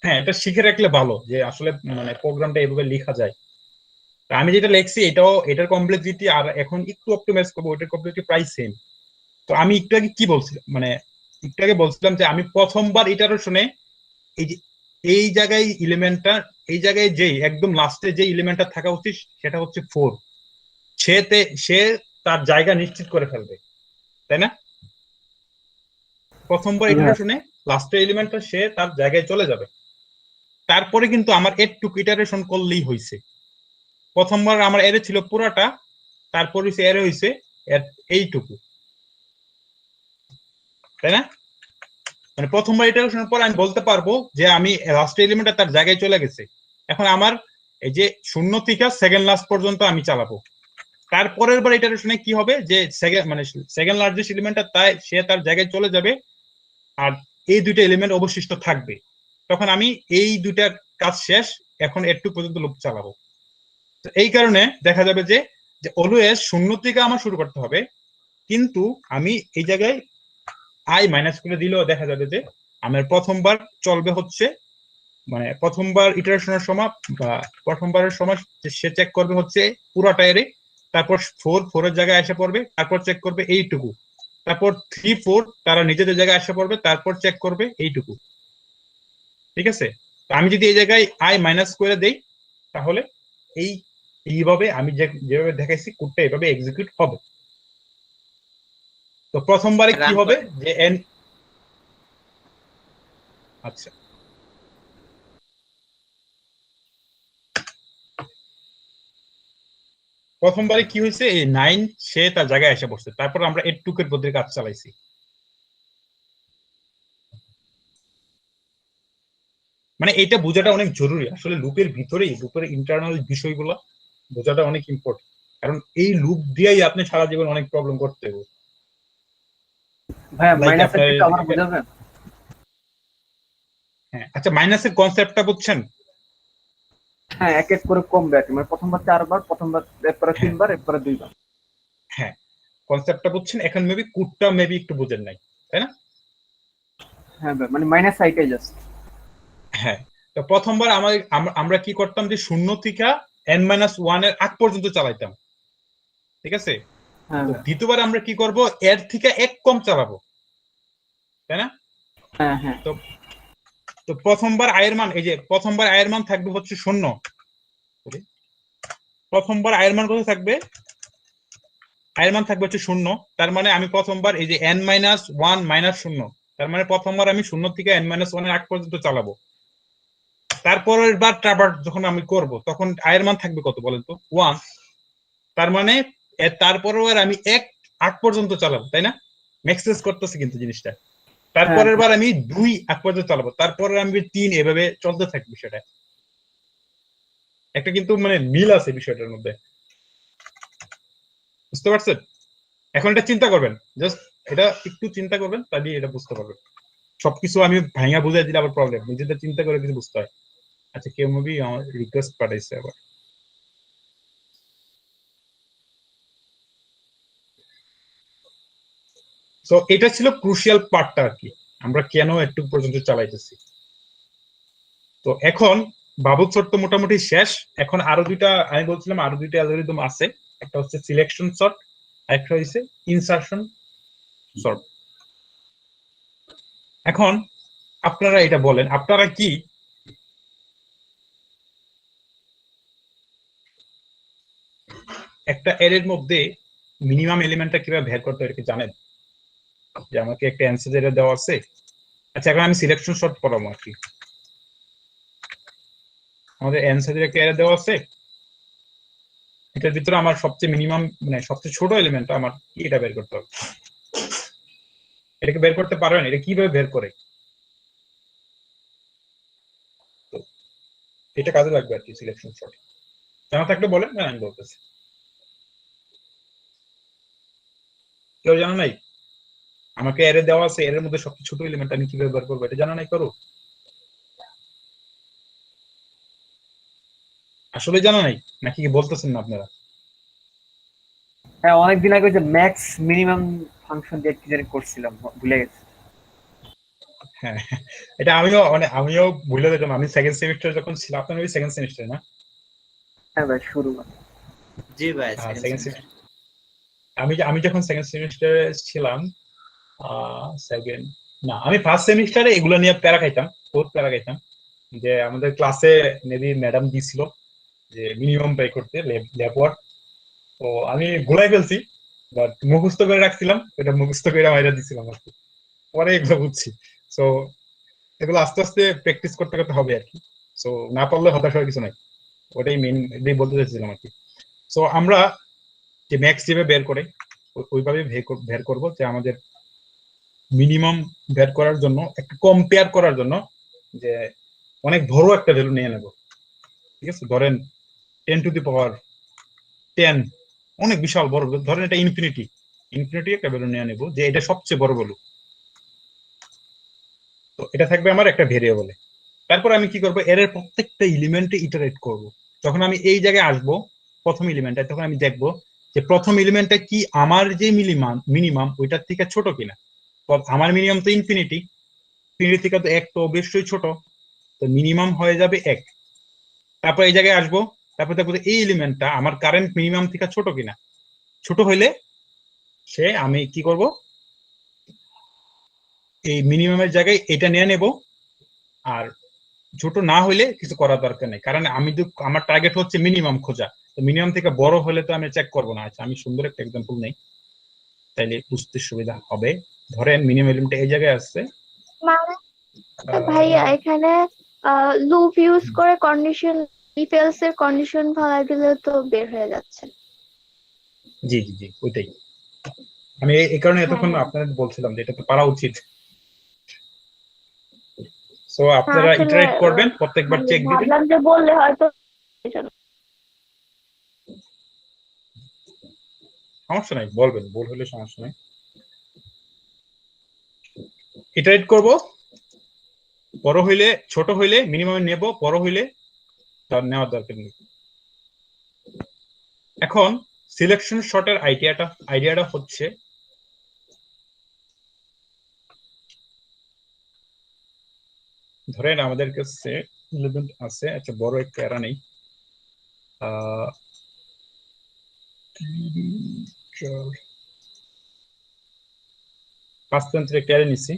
Speaker 2: হ্যাঁ এটা শিখে রাখলে ভালো যে আসলে মানে প্রোগ্রামটা এভাবে লেখা যায়। তা আমি যেটা লিখছি এটার কমপ্লেক্সিটি আর এখন একটু অপটিমাইজ করবো, ওইটার কমপ্লেক্সিটি প্রায় সেম। তো আমি একটু আগে কি বলছিলাম, মানে একটু আগে বলছিলাম যে আমি প্রথমবার ইটারেশনে এই যে এই জায়গায় এলিমেন্টটা, এই জায়গায় যেই একদম লাস্টে যে এলিমেন্টটা থাকা উচিত সেটা হচ্ছে 4। সে তার জায়গা নিশ্চিত করে ফেলবে, তাই না? প্রথমবার
Speaker 4: জি ভাইয়া।
Speaker 2: ইটারেশনে লাস্টের এলিমেন্টটা সে তার জায়গায় চলে যাবে। তারপরে কিন্তু আমার এটুকু ইটারেশন করলেই হয়েছে। প্রথমবার আমার এরে ছিল পুরাটা, তারপর হইছে এরে হইছে এইটুকু, তাই না? মানে প্রথমবার ইটারেশনের পর আমি বলতে পারবো যে আমি লাস্ট এলিমেন্টটা তার জায়গায় চলে গেছে। এখন আমার এই যে 0 থেকে সেকেন্ড লাস্ট পর্যন্ত আমি চালাবো। তারপরের বার ইটারেশনে কি হবে, যে সেকেন্ড লার্জেস্ট এলিমেন্টটা সে তার জায়গায় চলে যাবে, আর এই দুইটা এলিমেন্ট অবশিষ্ট থাকবে। তখন আমি এই দুইটা কাজ শেষ, এখন একটু পর্যন্ত লুপ চালাবো। তো এই কারণে দেখা যাবে যে অলওয়েজ 0 থেকে আমার শুরু করতে হবে, কিন্তু আমি এই জায়গায় আই মাইনাস করে দিলেও দেখা যাবে যে আমার প্রথমবার চলবে হচ্ছে মানে প্রথমবার ইটারেশনের সময় বা প্রথমবারের সময় সে চেক করবে হচ্ছে পুরোটা এরে, তারপর 4 এর জায়গায় এসে পড়বে, তারপর চেক করবে এইটুকু, তারপর 3-4 তারা নিজেদের জায়গায় এসে পড়বে, তারপর চেক করবে এইটুকু। ঠিক আছে? আমি যদি এই জায়গায় আই মাইনাস করে দেই তাহলে এইভাবে আমি যেভাবে দেখাইছি কোডটা এভাবে এক্সিকিউট হবে। তো প্রথমবারে কি
Speaker 1: রান
Speaker 2: হবে
Speaker 1: করেন।
Speaker 2: যে এন, আচ্ছা প্রথমবারে কি হয়েছে, এই 9 সে তার জায়গায় এসে বসছে, তারপর আমরা 8 এর পদ্ধতি কাজ চালাইছি। মানে এটা বোঝাটা অনেক জরুরি আসলে, লুপের ভিতরেই লুপের ইন্টারনাল বিষয়গুলো বোঝাটা অনেক ইম্পর্টেন্ট, কারণ এই লুপ দিয়েই আপনি সারা জীবন অনেক প্রবলেম করতে হবে।
Speaker 6: ভাইয়া
Speaker 2: Like
Speaker 6: মাইনাসের
Speaker 2: আপনার-
Speaker 6: একটু আমার বুঝাবেন?
Speaker 2: হ্যাঁ, আচ্ছা, মাইনাসের কনসেপ্টটা বুঝছেন?
Speaker 6: হ্যাঁ, এক এক করে কমবে আর কি, মানে প্রথমবার 4 বার, প্রথমবার এরপরে
Speaker 2: হ্যাঁ।
Speaker 6: 3 বার, এরপরে 2 বার।
Speaker 2: হ্যাঁ, কনসেপ্টটা বুঝছেন, এখন মেবি কোডটা মেবি একটু বুঝেন নাই, তাই না?
Speaker 6: হ্যাঁ ভাই, মানে মাইনাস সাইটাই জাস্ট।
Speaker 2: হ্যাঁ, তো প্রথমবার আমরা কি করতাম যে 0 থেকে n-1 এর আগ পর্যন্ত চালাইতাম, ঠিক আছে?
Speaker 6: হ্যাঁ
Speaker 2: তো
Speaker 6: ভাই।
Speaker 2: দ্বিতীয়বার আমরা কি করব, এর থেকে 1 কম চালাবো, তাই না?
Speaker 6: হ্যাঁ হ্যাঁ
Speaker 2: তো প্রথমবার আয়ের মান, এই যে প্রথমবার আয়ের মান থাকবে হচ্ছে 0। প্রথমবার আয়ের মান কত থাকবে? আয়ের মান থাকবে হচ্ছে 0। তার মানে আমি প্রথমবার এই যে n-1 - 0, তার মানে প্রথমবার আমি 0 থেকে n-1 এর আগ পর্যন্ত চালাবো। তারপরের বার আবার যখন আমি করব তখন আয়ের মান থাকবে কত বলেন তো? 1। তার মানে তারপরের বার আমি 1 আগ পর্যন্ত চালাবো, তাই না? ম্যাক্সেস করতেছে কিন্তু জিনিসটা। তারপরের বার আমি 2 আগ পর্যন্ত চালাবো, তারপরে আমি 3, এভাবে চলতে থাকবে সেটা। একটা কিন্তু মানে মিল আছে বিষয়টার মধ্যে, বুঝতে পারছেন? এখন এটা চিন্তা করবেন, জাস্ট এটা একটু চিন্তা করবেন, তাহলে এটা বুঝতে পারবেন। সবকিছু আমি ভাঙা বুঝাই দিলে আবার প্রবলেম, নিজেদের চিন্তা করে কিছু বুঝতে হয়। আচ্ছা, কেউ মুভি আমার রিকোয়েস্ট পাঠাইছে আবার। তো এটা ছিল ক্রুশিয়াল পার্টটা আর কি, আমরা কেন একটু পর্যন্ত চালাইতেছি। তো এখন বাবুল শর্ত তো মোটামুটি শেষ। এখন আরো দুইটা, আমি বলছিলাম আরো দুইটা অ্যালগরিদম আছে, একটা হচ্ছে সিলেকশন সর্ট, একটা হচ্ছে ইনসারশন সর্ট। এখন আপনারা এটা বলেন, আপনারা কি একটা এর মধ্যে মিনিমাম এলিমেন্টটা কিভাবে বের করতে হয় এটা কি জানেন? যে আমাকে একটা অ্যান্সার দেওয়া আছে। আচ্ছা, এখন আমি সিলেকশন সর্ট পড়াবো আর কি। আমাদের অ্যান্সার একটা এর দেওয়া আছে, এটার ভিতরে আমার সবচেয়ে মিনিমাম মানে সবচেয়ে ছোট এলিমেন্টটা আমার কি, এটা বের করতে হবে। এটাকে বের করতে পারবেন? এটা কিভাবে বের করে? তো এটা কাজে লাগবে আর কি সিলেকশন সর্ট। জানা থাকলে বলেন, না আমি বলতেছি। কেউ জানা নাই? আমাকে এর দেওয়া আছে, এর মধ্যে সবচেয়ে ছোট এলিমেন্ট আমি কিভাবে বের করবো, এটা জানা নাই করো? আসলে জানা নাই নাকি কি বলতেছেন না আপনারা?
Speaker 6: হ্যাঁ, অনেকদিন আগে ওই যে ম্যাক্স মিনিমাম ফাংশন দিয়ে কি জানি করছিলাম, ভুলে গেছি।
Speaker 2: হ্যাঁ, এটা আমিও ভুলে যেতাম। আমি সেকেন্ড সেমিস্টার যখন ছিলাম, আপনার ওই সেকেন্ড সেমিস্টার না?
Speaker 6: হ্যাঁ ভাই, শুরু মানে।
Speaker 1: জি ভাই,
Speaker 2: হ্যাঁ,
Speaker 1: সেকেন্ড
Speaker 2: সেকেন্ড
Speaker 1: সেমিস্টার।
Speaker 2: সেমিস্টার। আমি যখন সেকেন্ড সেমিস্টারে ছিলাম, সেকেন্ড না, আমি ফার্স্ট সেমিস্টারে এগুলো নিয়ে প্যারা খাইতাম, বহুত প্যারা খাইতাম। যে আমাদের ক্লাসে মেবি ম্যাডাম দিছিল যে মিনিমাম পে করতে ল্যাব ওয়ার্ক, তো আমি ঘুরাই ফেলছি, বাট মুখস্থ করে রাখছিলাম, এটা মুখস্থ করে মাইরা দিছিলাম আর কি। পরে এগুলো বুঝছি। তো এগুলো আস্তে আস্তে প্র্যাকটিস করতে করতে হবে আর কি। তো না পারলে হতাশ হওয়ার কিছু নাই, ওটাই মেইন, এটাই বলতে চাইছিলাম আর কি। তো আমরা যে ম্যাক্স যেভাবে বের করে ওইভাবে বের করবো, যে আমাদের মিনিমাম বের করার জন্য একটা কম্পেয়ার করার জন্য যে অনেক বড় একটা ভ্যালু নিয়ে নেব, ঠিক আছে? ধরেন 10^10, অনেক বিশাল বড়, ধরেন এটা ইনফিনিটি একটা ভ্যালু নিয়ে নেব যে এটা সবচেয়ে বড় ভ্যালু। তো এটা থাকবে আমার একটা ভেরিয়েবলে। তারপর আমি কি করব, এর প্রত্যেকটা এলিমেন্টে ইটারেট করব। যখন আমি এই জায়গায় আসব প্রথম এলিমেন্টে, তখন আমি দেখব যে প্রথম এলিমেন্টটা কি আমার যে মিনিমাম ওইটার থেকে ছোট কিনা। আমার মিনিমাম তো ইনফিনিটি থেকে তো 1 তো অবশ্যই ছোট, তো মিনিমাম হয়ে যাবে 1। তারপর এই জায়গায় আসবো, তারপর দেখবো এই এলিমেন্টটা আমার কারেন্ট মিনিমাম থেকে ছোট কিনা। ছোট হইলে আমি কি করব, এই মিনিমামের জায়গায় এটা নিয়ে নেব। আর ছোট না হইলে কিছু করার দরকার নেই, কারণ আমি তো আমার টার্গেট হচ্ছে মিনিমাম খোঁজা। তো মিনিমাম থেকে বড় হলে তো আমি চেক করবো না। আচ্ছা, আমি সুন্দর একটা এক্সাম্পল নেই, তাইলে বুঝতে সুবিধা হবে। ধরেন মিনিমাম এলিমেন্টটা এই জায়গায় আসছে।
Speaker 7: মানে ভাইয়া এখানে লুপ ইউজ করে কন্ডিশন, ইফ এলস এর কন্ডিশন ভাড়া দিলে তো বের হয়ে যাচ্ছে।
Speaker 2: জি জি জি, ওইটাই। আমি এই কারণে এতক্ষণ
Speaker 7: হ্যাঁ।
Speaker 2: আপনাদের বলছিলাম যে এটা তো পারা উচিত। সো
Speaker 7: না,
Speaker 2: আপনারা
Speaker 7: আসলে
Speaker 2: ইটারেট করবেন, প্রত্যেকবার
Speaker 7: মানে
Speaker 2: চেক দিবেন।
Speaker 7: ভাবলাম যে বললে হয়তো
Speaker 2: সমস্যা নাই, বলবেন, ভুল হলে সমস্যা নাই। ইটারেট করব, বড় হইলে ছোট হইলে মিনিমাম নেব, বড় হইলে তার নেওয়ার দরকার নেই। এখন সিলেকশন শটের আইডিয়াটা হচ্ছে ধরেন আমাদের কাছে এলিমেন্ট আছে, আচ্ছা বড় একটা এরা নেই, 5 একটা এরা নিচ্ছি।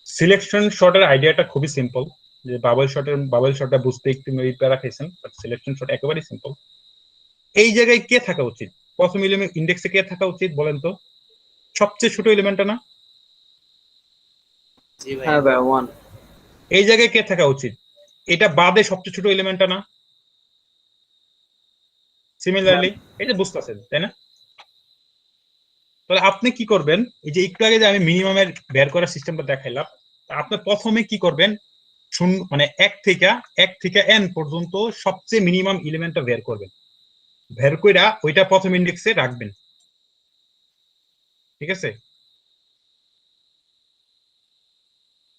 Speaker 2: সিলেকশন শটের আইডিয়াটা খুবই সিম্পল, যে বাবল শটটা বুঝতে একটু প্যারা খাইছেন, বাট সিলেকশন শট একেবারেই সিম্পল। এই জায়গায় কে থাকা উচিত? প্রথম এলিমেন্ট ইন্ডেক্সে কে থাকা উচিত বলেন তো? সবচেয়ে ছোট এলিমেন্টটা না?
Speaker 4: জি
Speaker 6: হ্যাঁ
Speaker 4: ভাইয়া।
Speaker 6: ভাই 1।
Speaker 2: এই জায়গায় কে থাকা উচিত? এটা বাদে সবচেয়ে ছোট এলিমেন্টটা না? সিমিলারলি এই যে বুঝতেছেন তাই না? তাহলে আপনি কি করবেন, এই যে একটু আগে যে আমি মিনিমামের বের করার সিস্টেমটা দেখাইলাম, আপনি প্রথমে কি করবেন, মানে এক থেকে এন পর্যন্ত সবচেয়ে মিনিমাম এলিমেন্টটা বের করবেন, বের কইরা ওইটা প্রথম ইন্ডেক্সে রাখবেন, ঠিক আছে?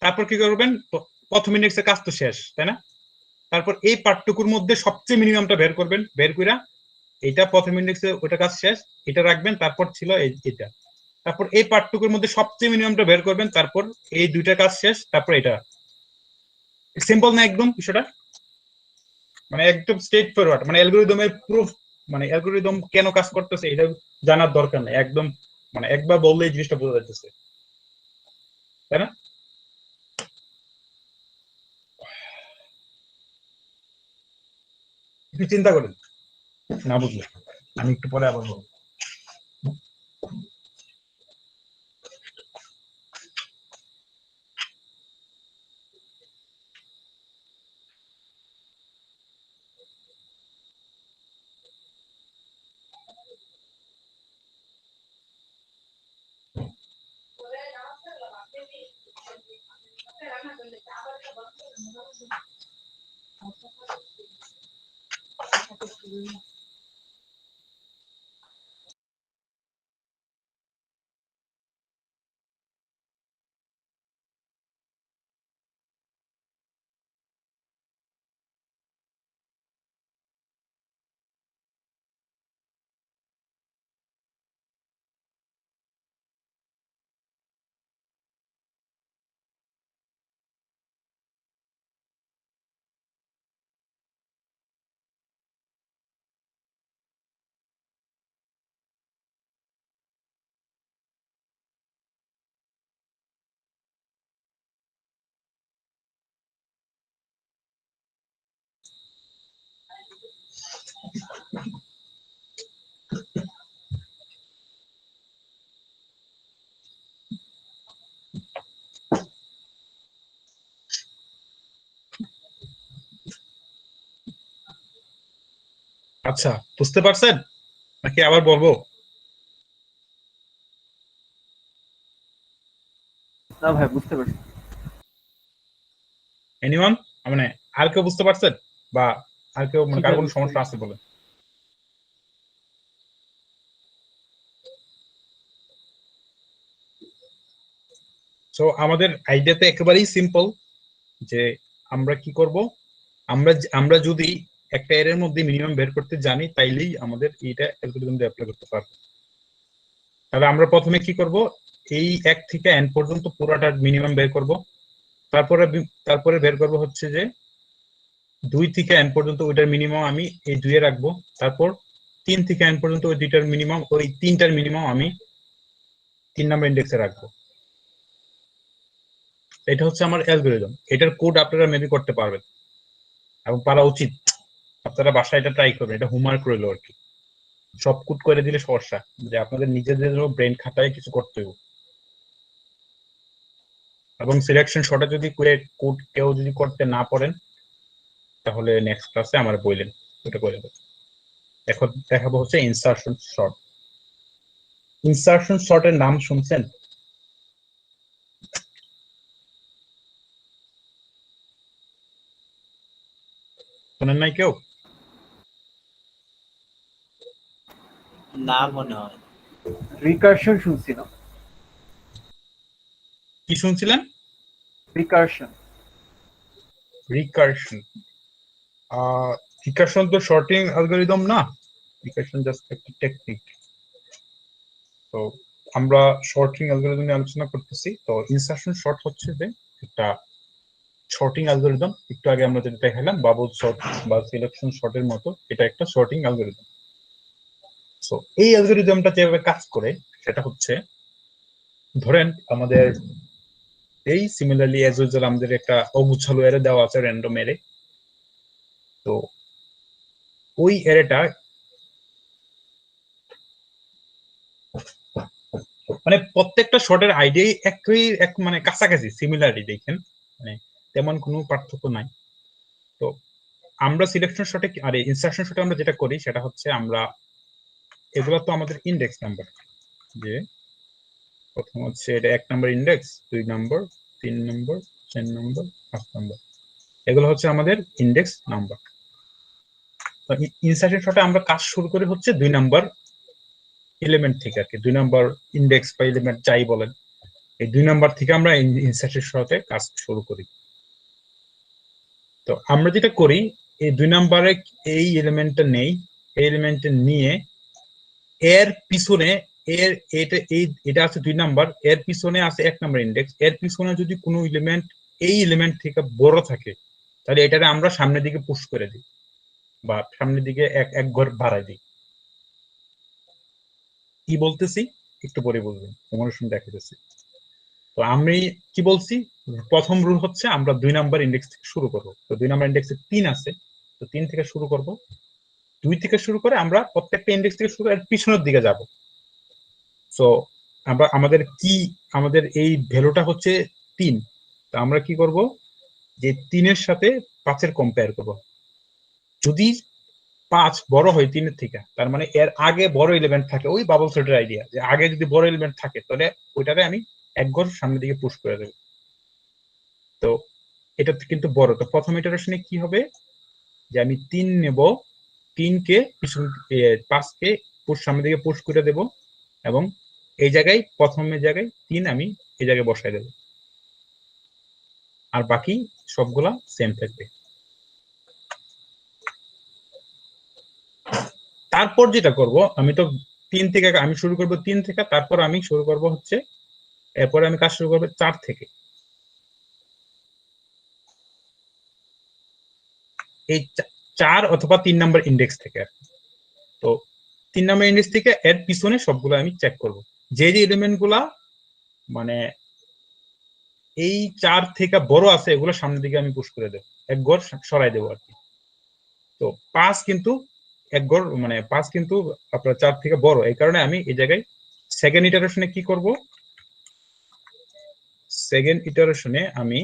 Speaker 2: তারপর কি করবেন, প্রথম ইন্ডেক্সের কাজ তো শেষ তাই না? তারপর এই পার্টটুকুর মধ্যে সবচেয়ে মিনিমামটা বের করবেন, বের কইরা এটা প্রথম ইন্ডেক্সে ওটা কাজ শেষ, এটা রাখবেন, তারপর ছিল এটা। তারপর এই পার্টটুকুর মধ্যে সবচেয়ে মিনিমামটা বের করবেন, তারপর এই দুইটা কাজ শেষ, তারপর এটা। সিম্পল না একদম বিষয়টা? মানে একদম স্ট্রেট ফরওয়ার্ড, মানে অ্যালগরিদমের প্রুফ, মানে অ্যালগরিদম কেন কাজ করতেছে এটা জানার দরকার নেই, একদম মানে একবার বললে এই জিনিসটা বোঝা যাচ্ছে, তাই না? একটু চিন্তা করেন, না বুঝলে আমি একটু পরে আবার বলবো। আচ্ছা, বুঝতে পারছেন নাকি আবার বলবো?
Speaker 6: না ভাই বুঝতে পারছি।
Speaker 2: এনিওয়ান, মানে আর কেউ বুঝতে পারছেন, বা আর কেউ
Speaker 3: জি
Speaker 2: মানে কার
Speaker 3: ভাই
Speaker 2: কোনো
Speaker 3: বুঝতে
Speaker 2: সমস্যা
Speaker 3: পারছি।
Speaker 2: আছে বলে? সো আমাদের আইডিয়াতে একেবারেই সিম্পল, যে আমরা কি করব, আমরা যদি একটা এর মধ্যে মিনিমাম বের করতে জানি, তাইলেই আমাদের এইটা অ্যালগরিদম দিয়ে অ্যাপ্লাই করতে পারবো। তাহলে আমরা প্রথমে কি করব, এই 1 থেকে n পর্যন্ত পুরোটার মিনিমাম বের করব, তারপরে তারপরে বের করব হচ্ছে যে 2 থেকে n পর্যন্ত ওইটার মিনিমাম আমি এই 2 এ রাখবো, তারপর 3 থেকে n পর্যন্ত ওই দুইটার মিনিমাম, ওই তিনটার মিনিমাম আমি 3 নাম্বার ইন্ডেক্সে রাখবো। এটা হচ্ছে আমার অ্যালগরিদম। এটার কোড আপনারা মেবি করতে পারবেন এবং পারা উচিত, আপনারা বাসায় এটা ট্রাই করবেন, এটা হোমওয়ার্ক রইলো আর কি। সব কোড করে দিলে সমস্যা, যে আপনাদের নিজেদেরও ব্রেন খাটায় কিছু করতে হবে। এবং সিলেকশন শর্টে যদি কোড কেউ যদি করতে না পারেন, তাহলে নেক্সট ক্লাসে আমার বললেন ওটা করে দেবো। এখন দেখাবো হচ্ছে ইনসারশন শর্ট। ইনসারশন শর্টের নাম শুনছেন? শোনেন নাই কেউ?
Speaker 4: না মনে হয়।
Speaker 6: রিকারশন শুনছিলাম।
Speaker 2: কি শুনছিলেন?
Speaker 6: রিকারশন।
Speaker 2: রিকারশন। রিকারশন তো শর্টিং অ্যালগরিদম না, রিকারশন জাস্ট একটা টেকনিক। তো আমরা শর্টিং অ্যালগরিদম নিয়ে আলোচনা করতেছি। তো ইনসার্শন শর্ট হচ্ছে যে একটা শর্টিং অ্যালগরিদম। একটু আগে আমরা যেটা দেখালাম বাবল শর্ট বা সিলেকশন শর্টের মতো, এটা একটা শর্টিং অ্যালগরিদম। সো এই অ্যালগরিদমটা যেভাবে কাজ করে সেটা হচ্ছে, ধরেন আমাদের এই সিমিলারলি অ্যাজ ইউজুয়াল আমাদের একটা অগুছালো অ্যারে দেওয়া আছে, র্যান্ডম অ্যারে। তো ওই অ্যারেটা মানে প্রত্যেকটা শর্টের আইডিয়াই একই এক মানে কাছাকাছি সিমিলারলি দেখেন, মানে তেমন কোনো পার্থক্য নাই। তো আমরা সিলেকশন শর্টে আর ইনসার্শন শর্টে আমরা যেটা করি সেটা হচ্ছে, আমরা এগুলো তো আমাদের ইন্ডেক্স নাম্বার, যে প্রথম হচ্ছে এটা 1 নম্বর ইন্ডেক্স, 2 নম্বর, 3 নম্বর, 4 নম্বর, 5 নম্বর, এগুলো হচ্ছে আমাদের ইন্ডেক্স নাম্বার। তো ইনসার্শন শর্টে আমরা কাজ শুরু করি হচ্ছে 2 নম্বর এলিমেন্ট থেকে আর কি, 2 নম্বর ইন্ডেক্স বা এলিমেন্ট যাই বলেন, এই 2 নম্বর থেকে আমরা ইনসার্শন শর্টে কাজ শুরু করি। তো আমরা যেটা করি, এই 2 নম্বরে এই এলিমেন্টটা নেই, এই এলিমেন্টটা নিয়ে এর পিছনে এটা আছে 2 নাম্বার, এর পিছনে আছে 1 নাম্বার ইন্ডেক্স, এর পিছনে যদি কোনো এলিমেন্ট এই এলিমেন্ট থেকে বড় থাকে তাহলে এটারে আমরা সামনের দিকে পুশ করে দিই বা সামনের দিকে এক ঘর বাড়াই দিই। কি বলতেছি একটু পরে বলবেন, তোমার শুনে দেখাতেছি। তো আমি কি বলছি, প্রথম রুল হচ্ছে আমরা 2 নাম্বার ইন্ডেক্স থেকে শুরু করব। তো 2 নাম্বার ইন্ডেক্সে 3 আছে, তো 3 থেকে শুরু করব। 2 থেকে শুরু করে আমরা প্রত্যেকটা ইন্ডেক্স থেকে শুরু করে পিছনের দিকে যাব। সো আমরা আমাদের এই ভ্যালুটা হচ্ছে 3। তো আমরা কি করব, যে 3 এর সাথে 5 এর কম্পেয়ার করব। যদি 5 বড় হয় 3 এর থেকে, তার মানে এর আগে বড় এলিমেন্ট থাকে, ওই বাবল সেটের আইডিয়া, যে আগে যদি বড় এলিমেন্ট থাকে তাহলে ওইটারে আমি এক ঘর সামনের দিকে পুশ করে দেব। তো এটা কিন্তু বড়। তো প্রথম ইটারেশনে কি হবে, যে আমি 3 নেব, 3 কে পিছন 5 কে সামনের দিকে পুশ করে দেব, এবং এই জায়গায় প্রথমের জায়গায় 3 আমি এই জায়গায় বসাই দেব, আর বাকি সবগুলা সেম থাকবে। তারপর যেটা করব, আমি তো 3 থেকে আমি শুরু করব 3 থেকে, তারপর আমি শুরু করব হচ্ছে, এরপরে আমি কাজ শুরু করব 4 থেকে। এই 4 অথবা 3 নাম্বার ইন্ডেক্স থেকে। তো 3 নাম্বার ইন্ডেক্স থেকে এর পিছনে সবগুলো আমি চেক করব, যে যে এলিমেন্ট গুলা মানে এই 4 থেকে বড় আছে এগুলো সামনের দিকে আমি পুশ করে দেব, এক ঘর সরাই দেবো আর কি। তো 5 কিন্তু এক ঘর মানে 5 কিন্তু আপনার 4 থেকে বড়, এই কারণে আমি এই জায়গায় সেকেন্ড ইটারেশনে কি করব, সেকেন্ড ইটারেশনে আমি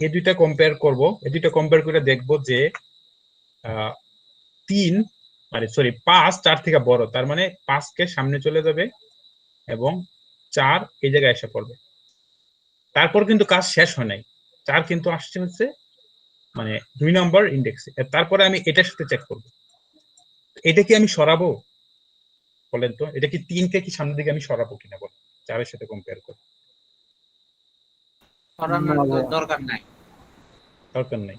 Speaker 2: এই দুইটা কম্পেয়ার করব। এই দুইটা কম্পেয়ার করে দেখব যে 5 4 থেকে বড়, তার মানে 5 কে সামনে চলে যাবে এবং 4 এই জায়গায় এসে পড়বে। তারপর কিন্তু কাজ শেষ হয় নাই, 4 কিন্তু আসছে হচ্ছে মানে 2 নম্বর ইন্ডেক্সে। তারপরে আমি এটার সাথে চেক করব, এটা কি আমি সরাবো বলেন তো, এটা কি 3 কে কি সামনের দিকে আমি সরাবো কিনা বলেন, 4 এর সাথে কম্পেয়ার করে।
Speaker 1: সরানোর
Speaker 6: না
Speaker 1: তো
Speaker 6: ভাইয়া।
Speaker 1: দরকার নাই।
Speaker 2: দরকার নেই,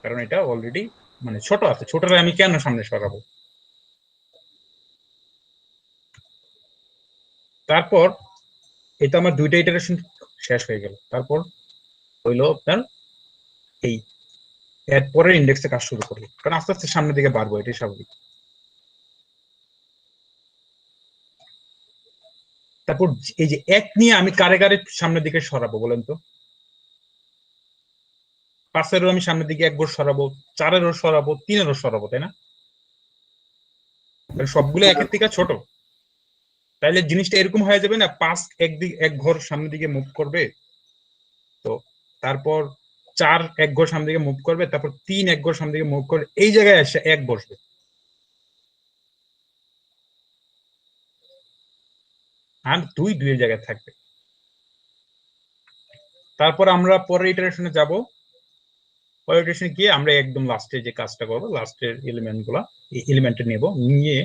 Speaker 2: কারণ এটা অলরেডি মানে ছোট আছে, ছোটরা আমি কেন সামনে সরাবো। তারপর এটা আমার দুইটা ইটারেশন শেষ হয়ে গেল, তারপর হইলো আপনার এই এর পরের ইন্ডেক্সে কাজ শুরু করবো, কারণ আস্তে আস্তে সামনের দিকে বাড়বো, এটাই স্বাভাবিক। তারপর এই যে 1 নিয়ে আমি কারে কারে সামনের দিকে সরাবো বলেন তো, 5 এরও আমি সামনের দিকে এক ঘর সরাবো, 4-এরও সরাবো, 3-এরও সরাবো, তাই না? সবগুলো একের থেকে ছোট, তাইলে জিনিসটা এরকম হয়ে যাবে না, 5 এক ঘর সামনের দিকে মুভ করবে, তো তারপর 4 এক ঘর সামনের দিকে মুভ করবে, তারপর 3 এক ঘর সামনের দিকে মুভ করবে, এই জায়গায় এসে 1 বসবে, আর 2 2 জায়গায় থাকবে। তারপর আমরা পরের ইটারেশনে যাব, পরের ইটারেশনে গিয়ে আমরা একদম লাস্টে যে কাজটা করবো, লাস্টের এলিমেন্ট গুলা এলিমেন্টে নেব, নিয়ে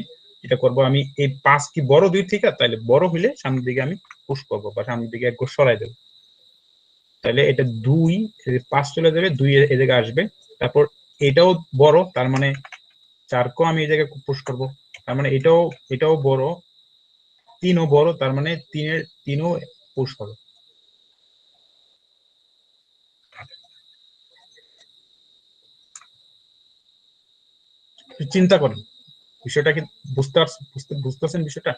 Speaker 2: এটা করব আমি এই 5 কি বড় 2 থেকে, তাহলে বড় হইলে সামনের দিকে আমি পুশ করব বা সামনের দিকে এক গোছ সরাই দেব। তাহলে এটা 2 5 চলে যাবে, 2 এই জায়গায় আসবে। তারপর এটাও বড়, তার মানে 4 কো আমি এই জায়গায় পুশ করব। তার মানে এটাও বড়, 3 ও বড়, তার মানে 3 ও পুশ হবে। চিন্তা করেন বিষয়টা কি বুঝতেছেন বিষয়টা?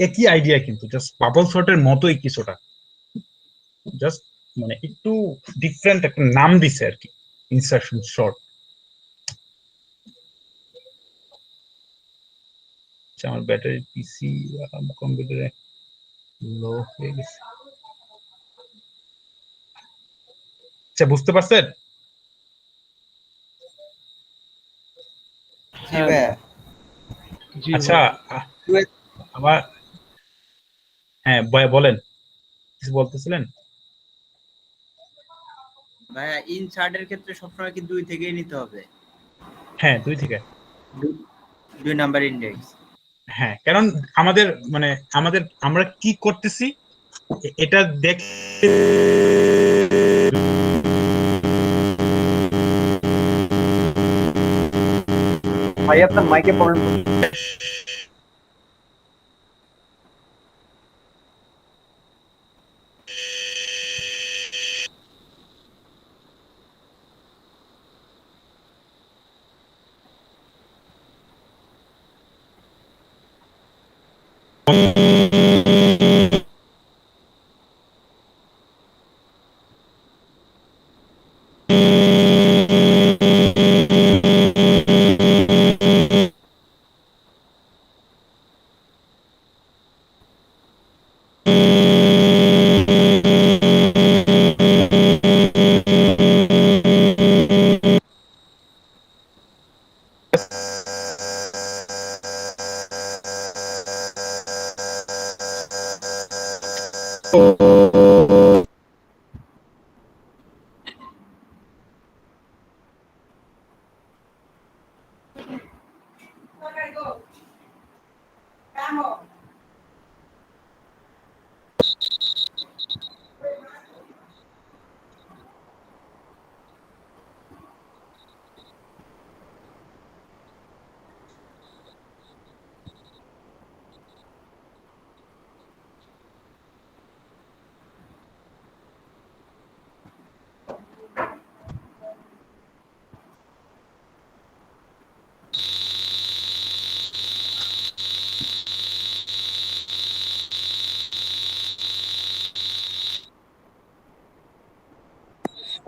Speaker 2: একই আইডিয়া, কিন্তু জাস্ট বাবল শর্টের মতোই কিছুটা, জাস্ট মানে একটু ডিফারেন্ট একটা নাম দিছে আর কি, ইনসারশন শর্ট। আমার ব্যাটারি পিসি কম্পিউটারে লো হয়ে গেছে। আচ্ছা, বুঝতে পারছেন?
Speaker 1: জি ভাইয়া।
Speaker 3: জি
Speaker 2: আচ্ছা,
Speaker 3: ভাই।
Speaker 2: আবার হ্যাঁ বলেন, কিছু বলতেছিলেন?
Speaker 1: ভাইয়া ইনসার্টের ক্ষেত্রে সবসময় কি 2 থেকেই নিতে হবে?
Speaker 2: হ্যাঁ 2 থেকে।
Speaker 1: 2 নাম্বার ইন্ডেক্স।
Speaker 2: হ্যাঁ, কারণ আমাদের মানে আমরা কি করতেছি এটা দেখ।
Speaker 6: ভাই আপনার মাইকে প্রবলেম।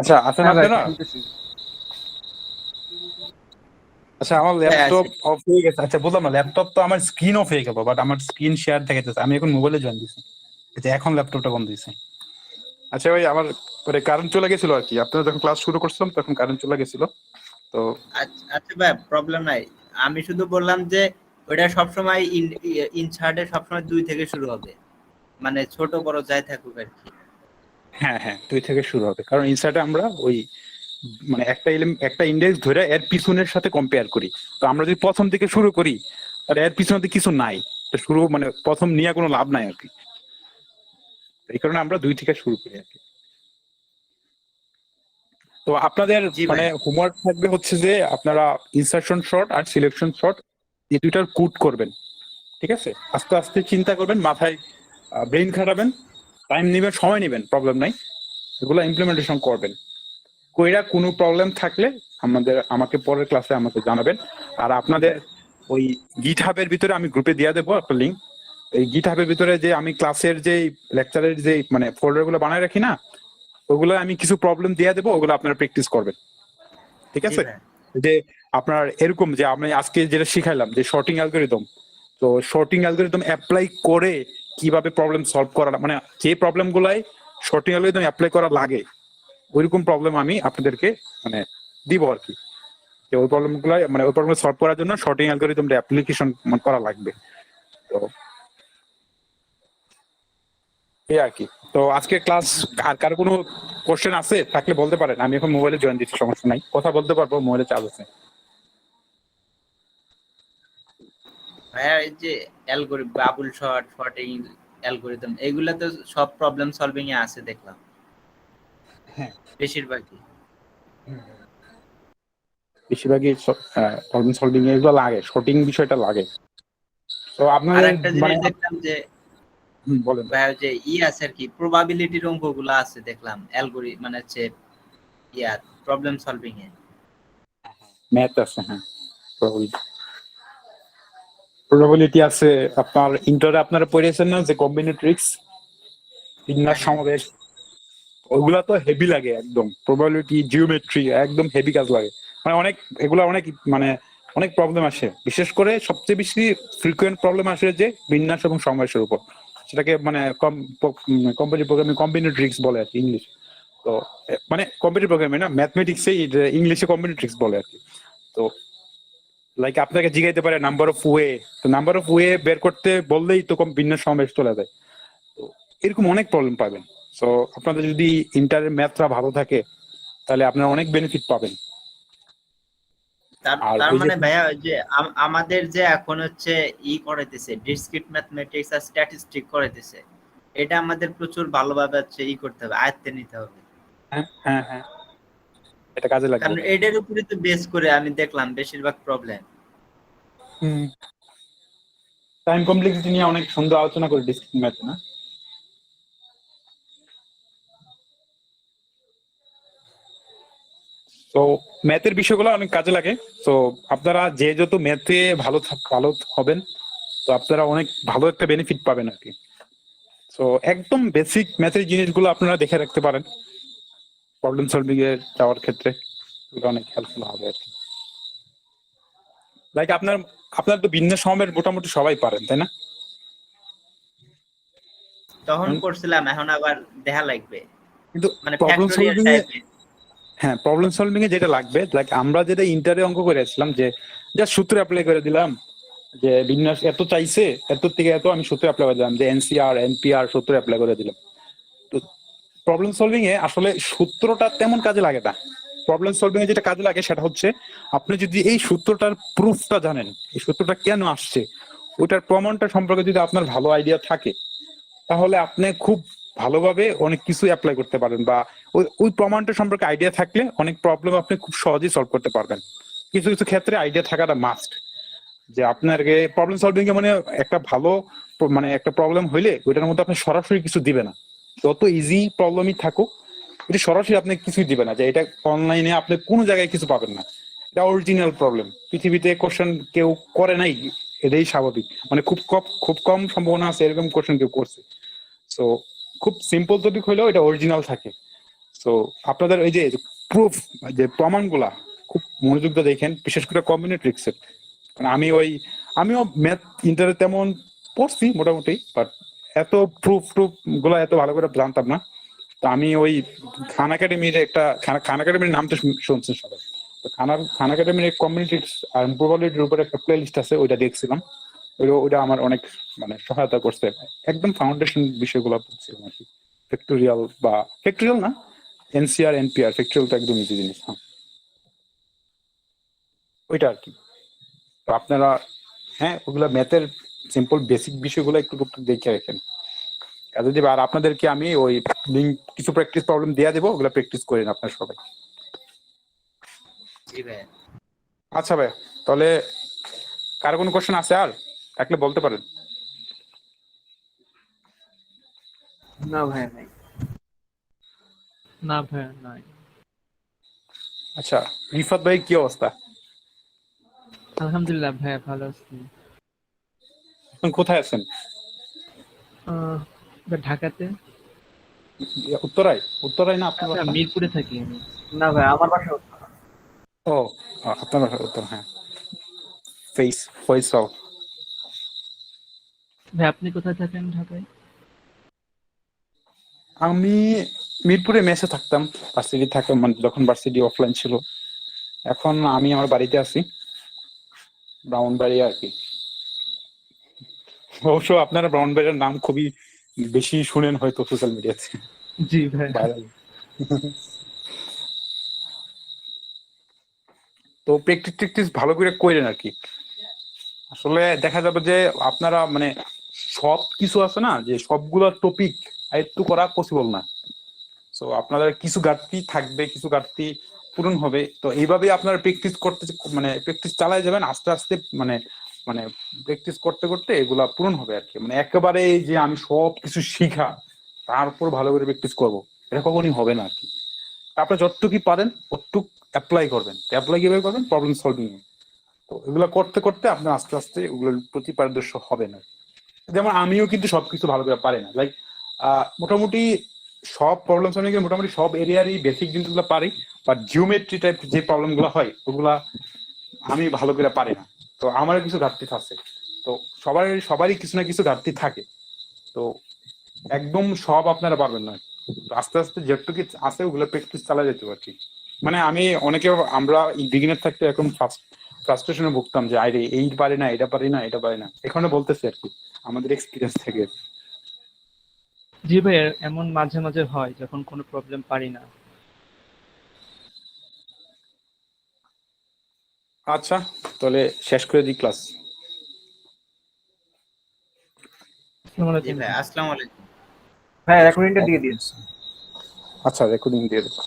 Speaker 8: আচ্ছা আছেন
Speaker 6: হ্যাঁ ভাই,
Speaker 8: আপনারা?
Speaker 6: শুনতেছি।
Speaker 8: আচ্ছা আমার
Speaker 1: হ্যাঁ,
Speaker 8: ল্যাপটপ
Speaker 1: আছে।
Speaker 8: অফ হয়ে গেছে। আচ্ছা বললাম না, ল্যাপটপ তো আমার স্ক্রিন অফ হয়ে গেল, বাট আমার স্ক্রিন শেয়ার দেখাইতেছে। আমি এখন মোবাইলে জয়েন দিছি, এই যে এখন ল্যাপটপটা বন্ধ দিয়েছে। আচ্ছা ভাই, আমার কারেন্ট চলে গেছিল আর কি, আপনারা যখন ক্লাস শুরু করছিলাম তখন কারেন্ট চলে গেছিল তো।
Speaker 1: আচ্ছা ভাই, প্রবলেম নাই। আমি শুধু বললাম যে ওটা সবসময় ইনসার্টে সবসময় 2 থেকে শুরু হবে, মানে ছোট বড় যাই থাকুক আর কি।
Speaker 8: হ্যাঁ হ্যাঁ, 2 থেকে শুরু হবে, কারণ ইনসার্টে আমরা ওই মানে একটা ইন্ডেক্স ধরে এর পিছনের সাথে কম্পেয়ার করি। তো আমরা যদি প্রথম থেকে শুরু করি তাহলে এর পিছনে কিছু নাই, তো শুরু মানে প্রথম নিয়ে কোনো লাভ নাই আর কি। এই কারণে আমরা 2 থেকে শুরু করি আর কি। তো আপনাদের
Speaker 1: জি ভাই।
Speaker 8: মানে হোমওয়ার্ক থাকবে হচ্ছে যে আপনারা ইনসার্শন শর্ট আর সিলেকশন শর্ট এই দুইটার কুট করবেন, ঠিক আছে? আস্তে আস্তে চিন্তা করবেন, মাথায় ব্রেইন খাটাবেন, টাইম নেবেন, সময় নেবেন, প্রবলেম নাই। এগুলো ইমপ্লিমেন্টেশন করবেন। কইরা কোনো প্রবলেম থাকলে আমাকে পরের ক্লাসে আমাকে জানাবেন। আর আপনাদের ওই গিটহাবের ভিতরে আমি গ্রুপে দিয়ে দেবো একটা লিঙ্ক। এই গিটহাবের ভিতরে যে আমি ক্লাসের যে লেকচারের যে মানে ফোল্ডার গুলো বানায় রাখি না, ওগুলো আমি কিছু প্রবলেম দিয়ে দেবো, ওগুলো আপনারা প্র্যাকটিস করবেন, ঠিক
Speaker 1: জি
Speaker 8: আছে?
Speaker 1: ভাই।
Speaker 8: যে আপনার এরকম যে আমি আজকে যেটা শিখাইলাম যে শর্টিং অ্যালগরিদম, তো শর্টিং অ্যালগরিদম অ্যাপ্লাই করে কিভাবে প্রবলেম সলভ করা, মানে যে প্রবলেম গুলাই শর্টিং অ্যালগরিদম অ্যাপ্লাই করা লাগে ওইরকম প্রবলেম আমি আপনাদেরকে মানে দিব আর কি। যে ওই প্রবলেম গুলো মানে ওই প্রবলেম সলভ করার জন্য শর্টিং অ্যালগরিদমটা অ্যাপ্লিকেশন করা লাগবে। তো এই আর কি। তো আজকে ক্লাস আর কার কোনো কোশ্চেন আছে থাকলে বলতে পারেন, আমি এখন মোবাইলে জয়েন দিচ্ছি, সমস্যা নাই, কথা বলতে পারবো, মোবাইলে চার্জ আছে।
Speaker 1: ভাইয়া এই যে algorithm, Babul short, sorting algorithm, এগুলা তো সব প্রবলেম সলভিং এ আছে দেখলাম
Speaker 8: হ্যাঁ।
Speaker 1: বেশিরভাগই।
Speaker 8: বেশিরভাগই প্রবলেম সলভিং এগুলো লাগে, শর্টিং বিষয়টা লাগে। তো
Speaker 1: আর
Speaker 8: আপনাদের
Speaker 1: একটা
Speaker 8: মানে
Speaker 1: জিনিস দেখলাম যে
Speaker 8: বলেন
Speaker 1: ভাইয়া যে আছে আর কি, প্রবাবিলিটির অঙ্কগুলো আছে দেখলাম অ্যালগরিদম মানে হচ্ছে প্রবলেম সলভিং এ।
Speaker 8: ম্যাথ আছে, হ্যাঁ প্রবাবিলিটি আছে। আপনার ইন্টারে আপনারা পড়েছেন না যে কম্বিনেটরিক্স, বিন্যাস
Speaker 1: হ্যাঁ,
Speaker 8: সমাবেশ, ওইগুলা তো হেভি লাগে একদম। প্রবাবিলিটি, জিওমেট্রি একদম হেভি কাজ লাগে। মানে অনেক এগুলা অনেক মানে অনেক প্রবলেম আসে, বিশেষ করে সবচেয়ে বেশি ফ্রিকুয়েন্ট প্রবলেম আসে যে বিন্যাস এবং সমাবেশের উপর। সেটাকে মানে কম্পিউটার প্রোগ্রামিং কম্বিনেটরিক্স বলে আর কি ইংলিশ। তো মানে কম্পিউটার প্রোগ্রামিং না, ম্যাথমেটিক্সে ইংলিশে কম্বিনেটরিক্স বলে আর কি। তো লাইক আপনাকে জিজ্ঞাইতে পারে নাম্বার অফ ওয়ে, তো নাম্বার অফ ওয়ে বের করতে বললেই তো বিন্যাস সমাবেশ চলে যায়। তো এরকম অনেক প্রবলেম পাবেন। সো আপনাদের যদি ইন্টারের ম্যাথটা ভালো থাকে তাহলে আপনারা অনেক বেনিফিট পাবেন।
Speaker 1: তার
Speaker 8: আর
Speaker 1: তার
Speaker 8: ওই যে
Speaker 1: মানে ভাইয়া ওই যে আমাদের যে এখন হচ্ছে করাইতেছে ডিসক্রিট ম্যাথমেটিক্স আর স্ট্যাটিস্টিক করাইতেছে, এটা আমাদের প্রচুর ভালোভাবে হচ্ছে করতে হবে, আয়ত্তে নিতে হবে।
Speaker 8: হ্যাঁ হ্যাঁ হ্যাঁ, এটা কাজে লাগবে।
Speaker 1: কারণ এটার উপরে তো বেস করে আমি দেখলাম বেশিরভাগ প্রবলেম।
Speaker 8: হুম, টাইম কমপ্লেক্সিটি নিয়ে অনেক সুন্দর আলোচনা করে ডিসক্রিট ম্যাথ না। তো ম্যাথের বিষয়গুলো অনেক কাজে লাগে। তো আপনারা যে যত ম্যাথে ভালো হবেন, তো আপনারা অনেক ভালো একটা বেনিফিট পাবেন আর কি। তো একদম বেসিক ম্যাথের জিনিসগুলো আপনারা দেখে রাখতে পারেন প্রবলেম সলভিং এর যাওয়ার ক্ষেত্রে, এগুলো অনেক হেল্পফুল হবে আর কি। লাইক আপনার আপনার তো বিন্যাস সমের মোটামুটি সবাই পারেন তাই না?
Speaker 1: তখন করছিলাম, এখন আবার দেখা লাগবে
Speaker 8: কিন্তু
Speaker 1: মানে
Speaker 8: প্রবলেম
Speaker 1: ফ্যাক্টোরিয়াল
Speaker 8: সলভিং এ,
Speaker 1: টাইপের।
Speaker 8: হ্যাঁ প্রবলেম সলভিং এ যেটা লাগবে, লাইক আমরা যেটা ইন্টারে অঙ্ক করেছিলাম যে জাস্ট সূত্র অ্যাপ্লাই করে দিলাম, যে বিন্যাস এত চাইছে এত থেকে এত, আমি সূত্র অ্যাপ্লাই করে দিলাম, যে এনসিআর এনপিআর সূত্র অ্যাপ্লাই করে দিলাম। তো প্রবলেম সলভিং এ আসলে সূত্রটা তেমন কাজে লাগে না। প্রবলেম সলভিং এ যেটা কাজে লাগে সেটা হচ্ছে আপনি যদি এই সূত্রটার প্রুফটা জানেন, এই সূত্রটা কেন আসছে, ওইটার প্রমাণটা সম্পর্কে যদি আপনার ভালো আইডিয়া থাকে, তাহলে আপনি খুব ভালোভাবে অনেক কিছু অ্যাপ্লাই করতে পারেন, বা ওই ওই প্রমাণটা সম্পর্কে আইডিয়া থাকলে অনেক প্রবলেম আপনি খুব সহজেই সলভ করতে পারবেন। কিছু কিছু ক্ষেত্রে আইডিয়া থাকাটা মাস্ট। যে আপনার প্রবলেম সলভিং এ মানে একটা ভালো মানে একটা প্রবলেম হইলে ওইটার মধ্যে আপনি সরাসরি কিছু দিবে না, যত ইজি প্রবলেমই থাকুক এটা সরাসরি আপনি কিছুই দিবে না, যে এটা অনলাইনে আপনি কোনো জায়গায় কিছু পাবেন না। এটা অরিজিনাল প্রবলেম, পৃথিবীতে কোশ্চেন কেউ করে নাই, এটাই স্বাভাবিক। মানে খুব কম সম্ভাবনা আছে এরকম কোশ্চেন কেউ করছে। সো খুব সিম্পল টপিক হইলেও এটা অরিজিনাল থাকে। সো আপনাদের এই যে প্রুফ, যে প্রমাণগুলা খুব মনোযোগ দিয়ে দেখেন, বিশেষ করে কম্বিনেটরিক্সের। কারণ আমিও ম্যাথ ইন্টারে তেমন পড়ছি মোটামুটি, বাট এত প্রুফ গুলা এত ভালো করে জানতাম না। তো আমি ওই খান একাডেমির খান একাডেমির নাম তো শুনছেন সবাই। তো খান একাডেমির কমিউনিটিক্স আর প্রবাবিলিটির উপর একটা প্লে লিস্ট আছে, ওইটা দেখছিলাম। ওইটা আমার অনেক মানে সহায়তা করছে, একদম ফাউন্ডেশন বিষয়গুলো পড়ছিলাম আর কি। ফ্যাক্টরিয়াল না, এনসিআর এনপিআর, ফ্যাক্টরিয়াল তো একদম ইজি জিনিস। হ্যাঁ, ওইটা আর কি। তো আপনারা হ্যাঁ ওগুলা ম্যাথের সিম্পল বেসিক বিষয়গুলো একটু টুকটুক দেখে রাখেন, কাজে দেবে। আর আপনাদেরকে আমি ওই লিঙ্ক কিছু প্র্যাকটিস প্রবলেম দিয়ে দেবো, ওগুলা প্র্যাকটিস করেন আপনার সবাই।
Speaker 1: জি ভাই।
Speaker 8: আচ্ছা ভাই, তাহলে কারো কোনো কোশ্চেন আছে আর থাকলে বলতে পারেন।
Speaker 6: না ভাই নাই।
Speaker 3: না ভাইয়া নাই।
Speaker 8: আচ্ছা, রিফাত ভাই কি অবস্থা?
Speaker 3: আলহামদুলিল্লাহ ভাইয়া ভালো আছি।
Speaker 8: এখন কোথায় আছেন?
Speaker 3: এবার ঢাকাতে।
Speaker 8: উত্তরায় না আপনার
Speaker 3: আচ্ছা,
Speaker 8: বাসা?
Speaker 3: মিরপুরে থাকি আমি।
Speaker 6: না ভাই আমার বাসা
Speaker 8: ও আপনার বাসা উত্তর, হ্যাঁ। ফয়সাল।
Speaker 3: ভাই আপনি কোথায় থাকেন ঢাকায়?
Speaker 8: আমি মিরপুরে মেসে থাকতাম, ভার্সিটি থাকতাম মানে যখন ভার্সিটি অফলাইন ছিল। এখন আমি আমার বাড়িতে আছি, ব্রাউনবাড়িয়া আর কি। অবশ্য আপনারা ব্রাউনবাড়িয়ার নাম খুবই বেশি শুনেন হয়তো সোশ্যাল মিডিয়াতে,
Speaker 3: জি ভাই।
Speaker 8: ভাইরাল। তো প্র্যাকটিস ভালো করে করেন আর কি। আসলে দেখা যাবে যে আপনারা মানে সব কিছু আছে না, যে সবগুলো টপিক আয়ত্ত করা পসিবল না। তো আপনাদের কিছু ঘাটতি থাকবে, কিছু ঘাটতি পূরণ হবে। তো এইভাবে আপনারা প্র্যাকটিস করতে, মানে প্র্যাকটিস চালায় যাবেন আস্তে আস্তে, মানে মানে প্র্যাকটিস করতে করতে এগুলা পূরণ হবে আর কি। মানে একেবারে যে আমি সব কিছু শিখা তারপর ভালো করে প্র্যাকটিস করব, এটা কখনই হবে না আর কি। আপনি যতটুকু পারেন ততটুক অ্যাপ্লাই করবেন। অ্যাপ্লাই কিভাবে করবেন? Problem solving. তো এগুলো করতে করতে আপনার আস্তে আস্তে এগুলোর প্রতি পারদর্শী হবেন আর কি। যেমন আমিও কিন্তু সবকিছু ভালো করে পারি না, লাইক মোটামুটি সব প্রবলেম সলভিং এর মোটামুটি সব এরিয়ারই বেসিক জিনিসগুলো পারি, বাট জিওমেট্রি টাইপ যে প্রবলেম গুলো হয় ওগুলা আমি ভালো করে পারি না। তো আমারও কিছু ঘাটতি আছে। তো সবারই কিছু না কিছু ঘাটতি থাকে। তো একদম সব আপনারা পারবেন না। তো আস্তে আস্তে যেটুকু আছে ওগুলো প্র্যাকটিস চালা যেতে পারছি। মানে আমরা বিগিনার থাকতে এখন ফ্রাস্ট্রেশনে ভুগতাম যে আরে এই পারি না, এটা পারি না, এটা পারি না। এখানে বলতেছি আর কি আমাদের এক্সপিরিয়েন্স থেকে।
Speaker 3: জি ভাই, এমন মাঝে মাঝে হয় যখন কোনো প্রবলেম পারি না।
Speaker 8: আচ্ছা, তাহলে শেষ করে দিই ক্লাস।
Speaker 3: আসসালামু
Speaker 1: জি
Speaker 3: আলাইকুম।
Speaker 1: ভাই, আসসালামু আলাইকুম।
Speaker 6: হ্যাঁ রেকর্ডিংটা দিয়ে দিন।
Speaker 8: আচ্ছা, রেকর্ডিং দিয়ে দেবো।